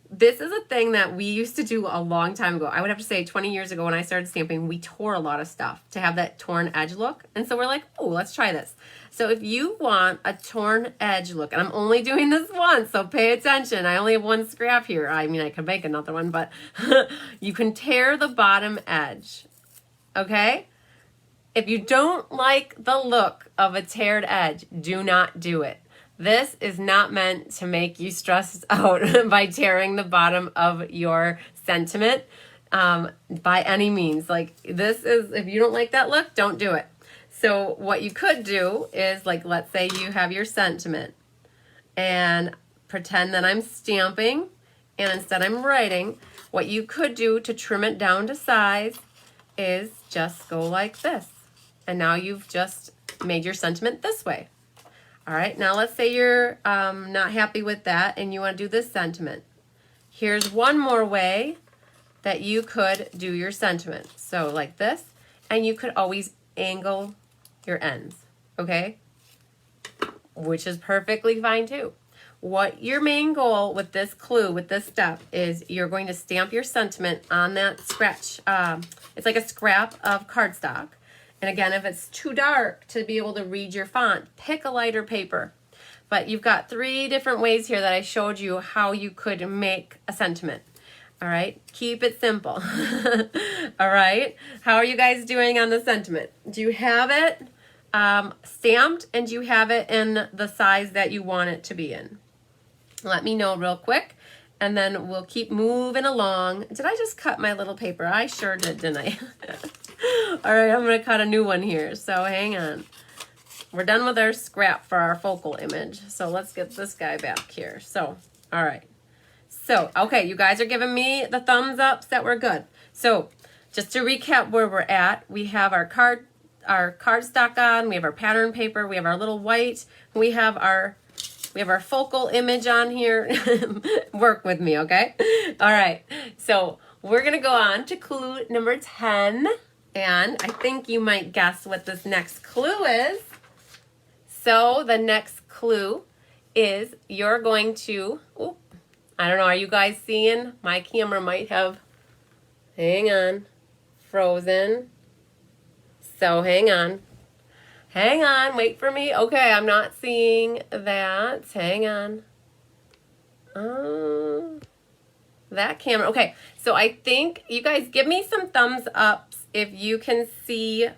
this is a thing that we used to do a long time ago. I would have to say 20 years ago when I started stamping, we tore a lot of stuff to have that torn edge look. And so we're like, oh, let's try this. So if you want a torn edge look, and I'm only doing this once, so pay attention. I only have one scrap here. I mean, I could make another one, but you can tear the bottom edge, okay? If you don't like the look of a teared edge, do not do it. This is not meant to make you stressed out by tearing the bottom of your sentiment by any means. Like this is, if you don't like that look, don't do it. So what you could do is like, let's say you have your sentiment and pretend that I'm stamping and instead I'm writing. What you could do to trim it down to size is just go like this. And now you've just made your sentiment this way. All right, now let's say you're not happy with that and you want to do this sentiment. Here's one more way that you could do your sentiment. So like this, and you could always angle your ends, okay? Which is perfectly fine too. what your main goal with this clue, with this step, is you're going to stamp your sentiment on that scratch. It's like a scrap of cardstock. And again, if it's too dark to be able to read your font, pick a lighter paper. But you've got 3 different ways here that I showed you how you could make a sentiment. All right, keep it simple. All right, how are you guys doing on the sentiment? Do you have it stamped, and do you have it in the size that you want it to be in? Let me know real quick, and then we'll keep moving along. Did I just cut my little paper? I sure did, didn't I? All right, I'm going to cut a new one here, so hang on. We're done with our scrap for our focal image, so let's get this guy back here. So, all right. So, okay, you guys are giving me the thumbs ups that we're good. So, just to recap where we're at, we have our cardstock on, we have our pattern paper, we have our little white, we have our focal image on here. Work with me, okay? All right, so we're going to go on to clue number 10. And I think you might guess what this next clue is. So the next clue is you're going to, I don't know, are you guys seeing? My camera might have, hang on, frozen. So hang on. Hang on, wait for me. Okay, I'm not seeing that. Hang on. That camera. Okay, so I think you guys give me some thumbs ups if you can see.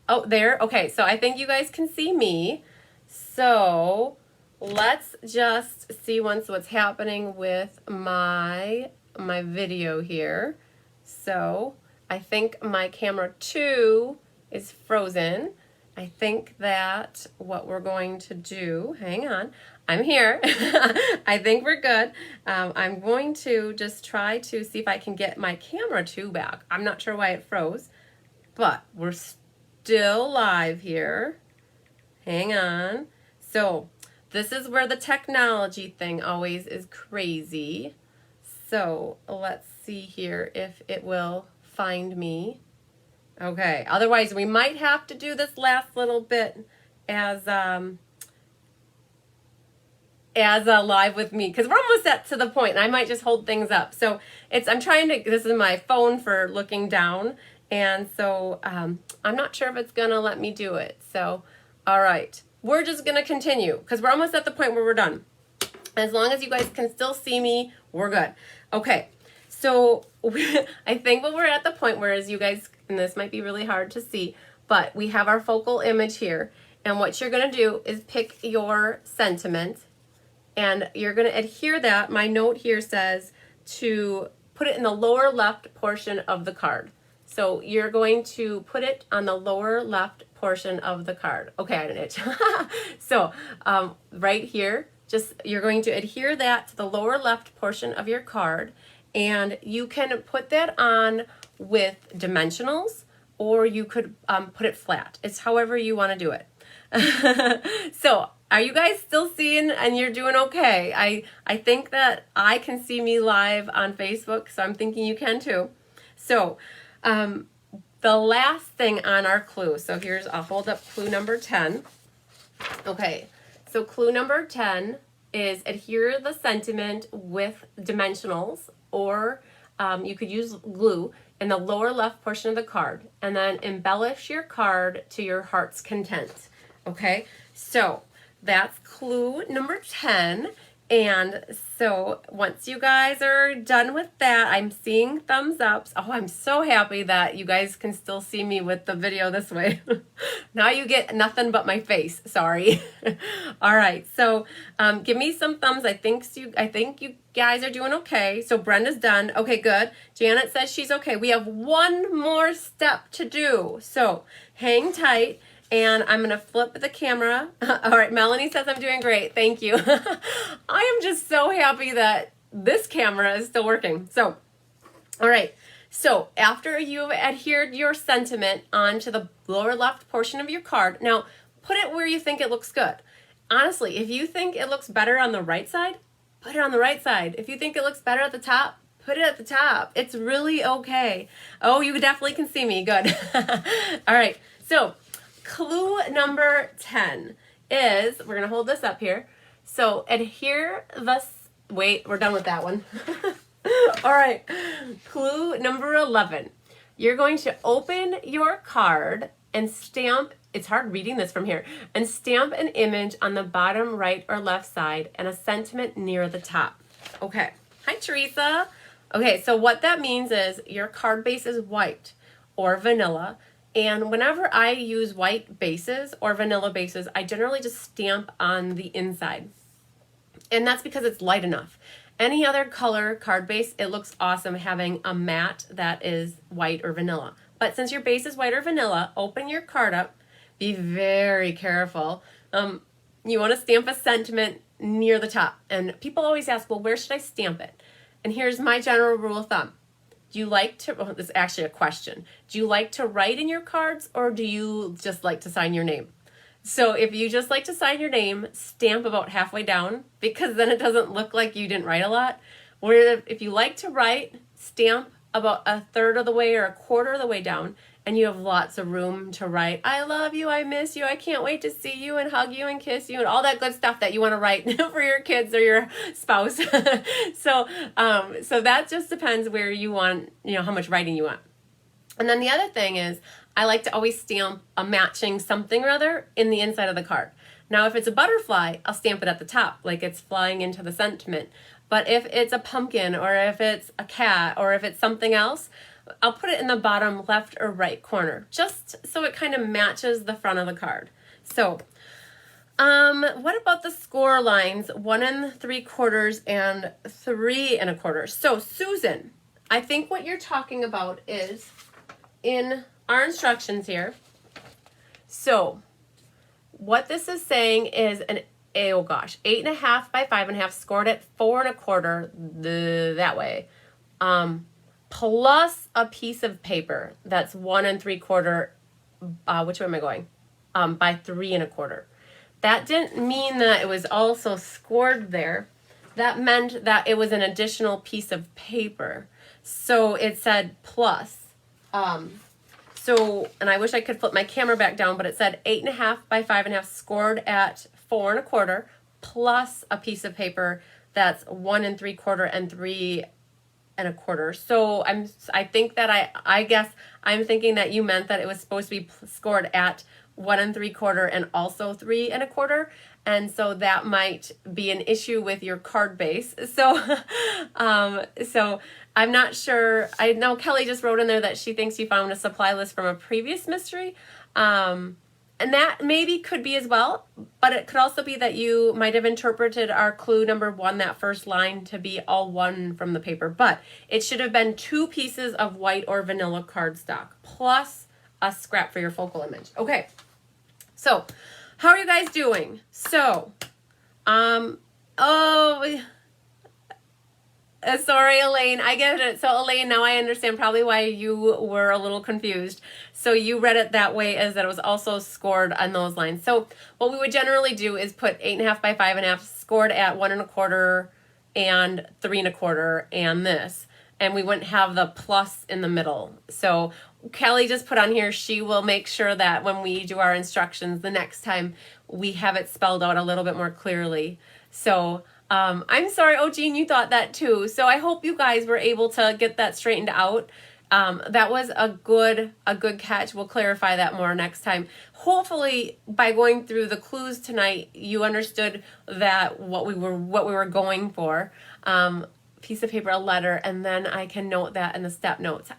Oh, there. Okay, so I think you guys can see me. So let's just see once what's happening with my video here. So I think my camera 2 is frozen. I think that what we're going to do, hang on, I'm here. I think we're good. I'm going to just try to see if I can get my camera 2 back. I'm not sure why it froze, but we're still live here. Hang on. So this is where the technology thing always is crazy. So let's see here if it will find me. Okay, otherwise we might have to do this last little bit as live with me, because we're almost at to the point, and I might just hold things up. So I'm trying to, this is my phone for looking down, and so I'm not sure if it's gonna let me do it. So, all right, we're just gonna continue, because we're almost at the point where we're done. As long as you guys can still see me, we're good. Okay, so I think what we're at the point where, as you guys, and this might be really hard to see, but we have our focal image here, and what you're gonna do is pick your sentiment, and you're gonna adhere that. My note here says to put it in the lower left portion of the card. So you're going to put it on the lower left portion of the card. Okay, I didn't itch. So right here, you're going to adhere that to the lower left portion of your card, and you can put that on with dimensionals, or you could put it flat. It's however you want to do it. So are you guys still seeing, and you're doing okay? I think that I can see me live on Facebook, so I'm thinking you can too. So the last thing on our clue, so I'll hold up clue number 10. Okay, so clue number 10 is adhere the sentiment with dimensionals, or you could use glue in the lower left portion of the card, and then embellish your card to your heart's content. Okay, so that's clue number 10. And so once you guys are done with that, I'm seeing thumbs ups. Oh, I'm so happy that you guys can still see me with the video this way. Now you get nothing but my face. Sorry. All right. So give me some thumbs. I think you guys are doing okay. So Brenda's done. Okay, good. Janet says she's okay. We have one more step to do. So hang tight. And I'm going to flip the camera. All right, Melanie says I'm doing great. Thank you. I am just so happy that this camera is still working. So, all right. So after you've adhered your sentiment onto the lower left portion of your card, now put it where you think it looks good. Honestly, if you think it looks better on the right side, put it on the right side. If you think it looks better at the top, put it at the top. It's really okay. Oh, you definitely can see me. Good. All right. So clue number 10 is, we're going to hold this up here. So adhere the, wait, we're done with that one. All right, clue number 11. You're going to open your card and stamp, it's hard reading this from here, and stamp an image on the bottom right or left side and a sentiment near the top. Okay, hi Teresa. Okay, so what that means is your card base is white or vanilla, and whenever I use white bases or vanilla bases, I generally just stamp on the inside. And that's because it's light enough. Any other color card base, it looks awesome having a matte that is white or vanilla. But since your base is white or vanilla, open your card up. Be very careful. You want to stamp a sentiment near the top. And people always ask, well, where should I stamp it? And here's my general rule of thumb. Do you like to, well, this is actually a question. Do you like to write in your cards or do you just like to sign your name? So if you just like to sign your name, stamp about halfway down because then it doesn't look like you didn't write a lot. Where if you like to write, stamp about a third of the way or a quarter of the way down and you have lots of room to write, I love you, I miss you, I can't wait to see you and hug you and kiss you and all that good stuff that you want to write for your kids or your spouse. So that just depends where you want, how much writing you want. And then the other thing is I like to always stamp a matching something or other in the inside of the card. Now, if it's a butterfly, I'll stamp it at the top, like it's flying into the sentiment. But if it's a pumpkin or if it's a cat or if it's something else, I'll put it in the bottom left or right corner, just so it kind of matches the front of the card. So, what about the score lines 1 3/4 and 3 1/4? So, Susan, I think what you're talking about is in our instructions here. So what this is saying is oh gosh, 8.5 by 5.5 scored at 4 1/4 that way, plus a piece of paper that's 1 3/4. Which way am I going? By 3 1/4. That didn't mean that it was also scored there. That meant that it was an additional piece of paper. So it said plus. And I wish I could flip my camera back down, but it said 8.5 by 5.5 scored at 4 1/4 plus a piece of paper that's 1 3/4 and 3 1/4. So I think that I guess I'm thinking that you meant that it was supposed to be scored at 1 3/4 and also 3 1/4. And so that might be an issue with your card base. So, so I'm not sure. I know Kelly just wrote in there that she thinks you found a supply list from a previous mystery. And that maybe could be as well, but it could also be that you might have interpreted our clue number 1, that first line, to be all 1 from the paper, but it should have been 2 pieces of white or vanilla cardstock plus a scrap for your focal image. Okay, so how are you guys doing? So, sorry, Elaine, I get it. So Elaine, now I understand probably why you were a little confused. So you read it that way as that it was also scored on those lines. So what we would generally do is put 8.5 by 5.5 scored at 1 1/4 and 3 1/4 and this. And we wouldn't have the plus in the middle. So Kelly just put on here, she will make sure that when we do our instructions the next time, we have it spelled out a little bit more clearly. So I'm sorry, oh Jean, you thought that too. So I hope you guys were able to get that straightened out. That was a good catch. We'll clarify that more next time. Hopefully, by going through the clues tonight, you understood that what we were going for. Piece of paper, a letter, and then I can note that in the step notes.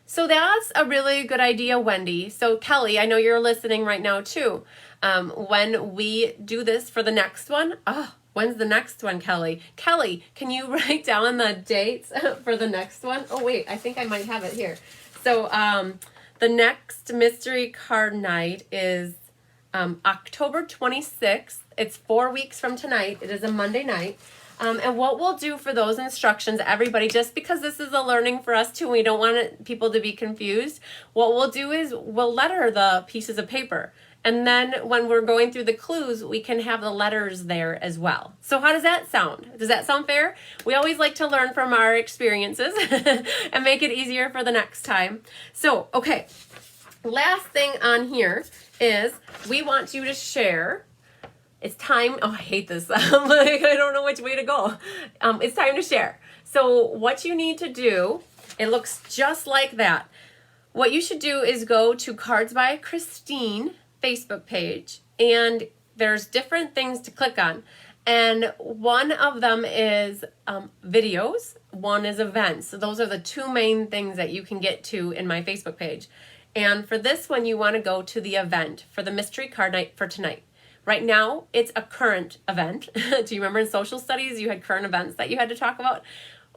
So that's a really good idea, Wendy. So Kelly, I know you're listening right now too. When we do this for the next one, when's the next one, Kelly? Kelly, can you write down the dates for the next one? Oh, wait, I think I might have it here. So the next mystery card night is October 26th. It's 4 weeks from tonight. It is a Monday night. And what we'll do for those instructions, everybody, just because this is a learning for us too, we don't want people to be confused, what we'll do is we'll letter the pieces of paper. And then when we're going through the clues, we can have the letters there as well. So how does that sound? Does that sound fair? We always like to learn from our experiences and make it easier for the next time. So, okay, last thing on here is we want you to share it's time. Oh, I hate this. I don't know which way to go. It's time to share. So what you need to do, it looks just like that. What you should do is go to Cards by Christine Facebook page, and there's different things to click on. And one of them is videos, one is events. So those are the two main things that you can get to in my Facebook page. And for this one, you want to go to the event for the mystery card night for tonight. Right now, it's a current event. Do you remember in social studies you had current events that you had to talk about?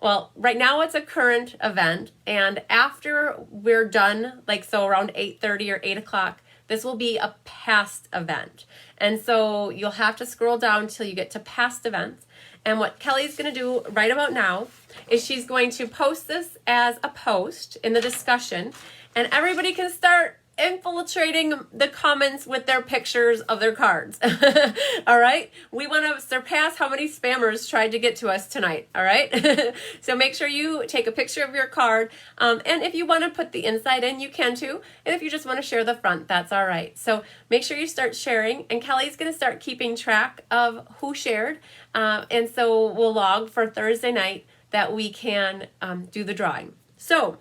Well, right now it's a current event, and after we're done, like so around 8:30 or 8 o'clock, this will be a past event. And so you'll have to scroll down till you get to past events. And what Kelly's going to do right about now is she's going to post this as a post in the discussion, and everybody can start infiltrating the comments with their pictures of their cards. All right? We want to surpass how many spammers tried to get to us tonight. All right? So make sure you take a picture of your card. And if you want to put the inside in, you can too. And if you just want to share the front, that's all right. So make sure you start sharing. And Kelly's going to start keeping track of who shared. And so we'll log for Thursday night that we can do the drawing. So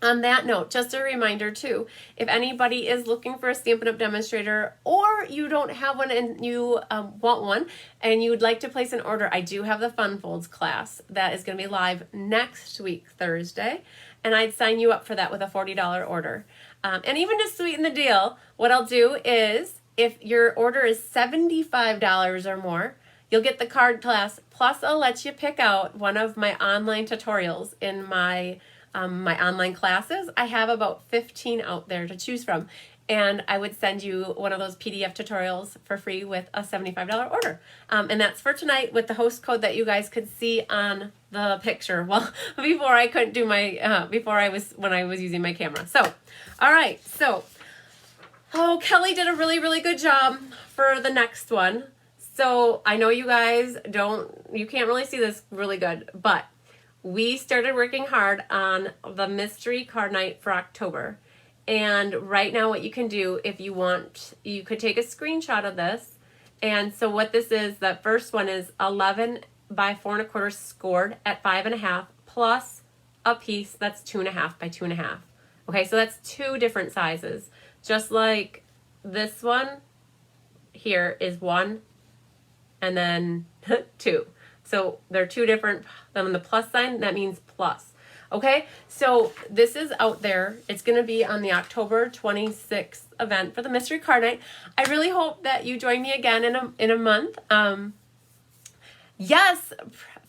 on that note, just a reminder too, if anybody is looking for a Stampin' Up! Demonstrator, or you don't have one and you want one and you would like to place an order, I do have the Fun Folds class that is going to be live next week, Thursday, and I'd sign you up for that with a $40 order. And even to sweeten the deal, what I'll do is, if your order is $75 or more, you'll get the card class, plus I'll let you pick out one of my online tutorials in my online classes. I have about 15 out there to choose from, and I would send you one of those PDF tutorials for free with a $75 order. And that's for tonight with the host code that you guys could see on the picture. Well, before I couldn't do my, when I was using my camera. So, all right. So, Kelly did a really, really good job for the next one. So I know you guys you can't really see this really good, but we started working hard on the mystery card night for October. And right now what you can do, if you want, you could take a screenshot of this. And so what this is, the first one is 11 by 4 1/4 scored at 5 1/2 plus a piece that's 2 1/2 by 2 1/2. Okay, so that's two different sizes. Just like this one here is 1 and then 2. So they're two different, on the plus sign, that means plus. Okay, so this is out there. It's going to be on the October 26th event for the Mystery Card Night. I really hope that you join me again in a month. Yes,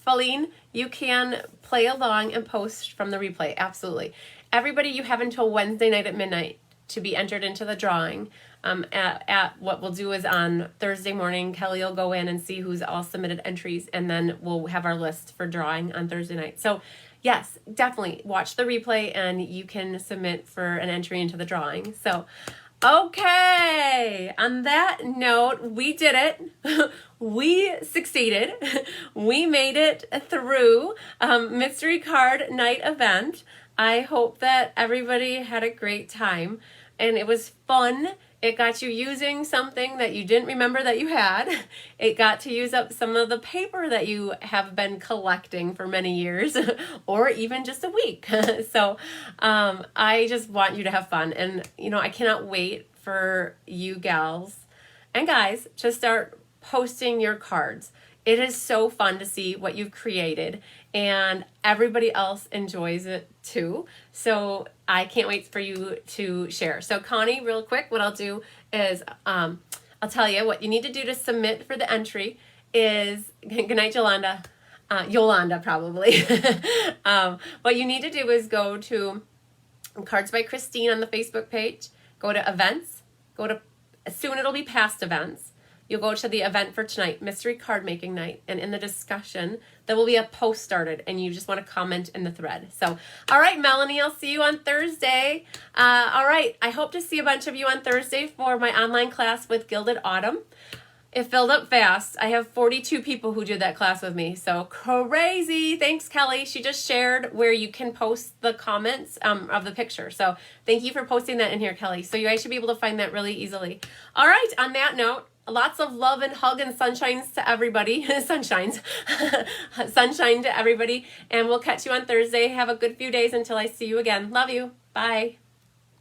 Faline, you can play along and post from the replay. Absolutely. Everybody, you have until Wednesday night at midnight to be entered into the drawing. At what we'll do is on Thursday morning, Kelly will go in and see who's all submitted entries, and then we'll have our list for drawing on Thursday night. So yes, definitely watch the replay and you can submit for an entry into the drawing. So, okay, on that note, we did it. We succeeded. We made it through Mystery Card Night event. I hope that everybody had a great time and it was fun. It got you using something that you didn't remember that you had. It got to use up some of the paper that you have been collecting for many years or even just a week. So I just want you to have fun. And, I cannot wait for you gals and guys to start posting your cards. It is so fun to see what you've created, and everybody else enjoys it too. So I can't wait for you to share. So Connie, real quick, what I'll do is I'll tell you what you need to do to submit for the entry is, good night, Yolanda. Yolanda, probably. What you need to do is go to Cards by Christine on the Facebook page, go to events, soon it'll be past events. You'll go to the event for tonight, Mystery Card Making Night, and in the discussion, there will be a post started, and you just want to comment in the thread. So, all right, Melanie, I'll see you on Thursday. All right, I hope to see a bunch of you on Thursday for my online class with Gilded Autumn. It filled up fast. I have 42 people who did that class with me, so crazy. Thanks, Kelly. She just shared where you can post the comments of the picture. So thank you for posting that in here, Kelly. So you guys should be able to find that really easily. All right, on that note, lots of love and hug and sunshines to everybody. Sunshine to everybody. And we'll catch you on Thursday. Have a good few days until I see you again. Love you. Bye.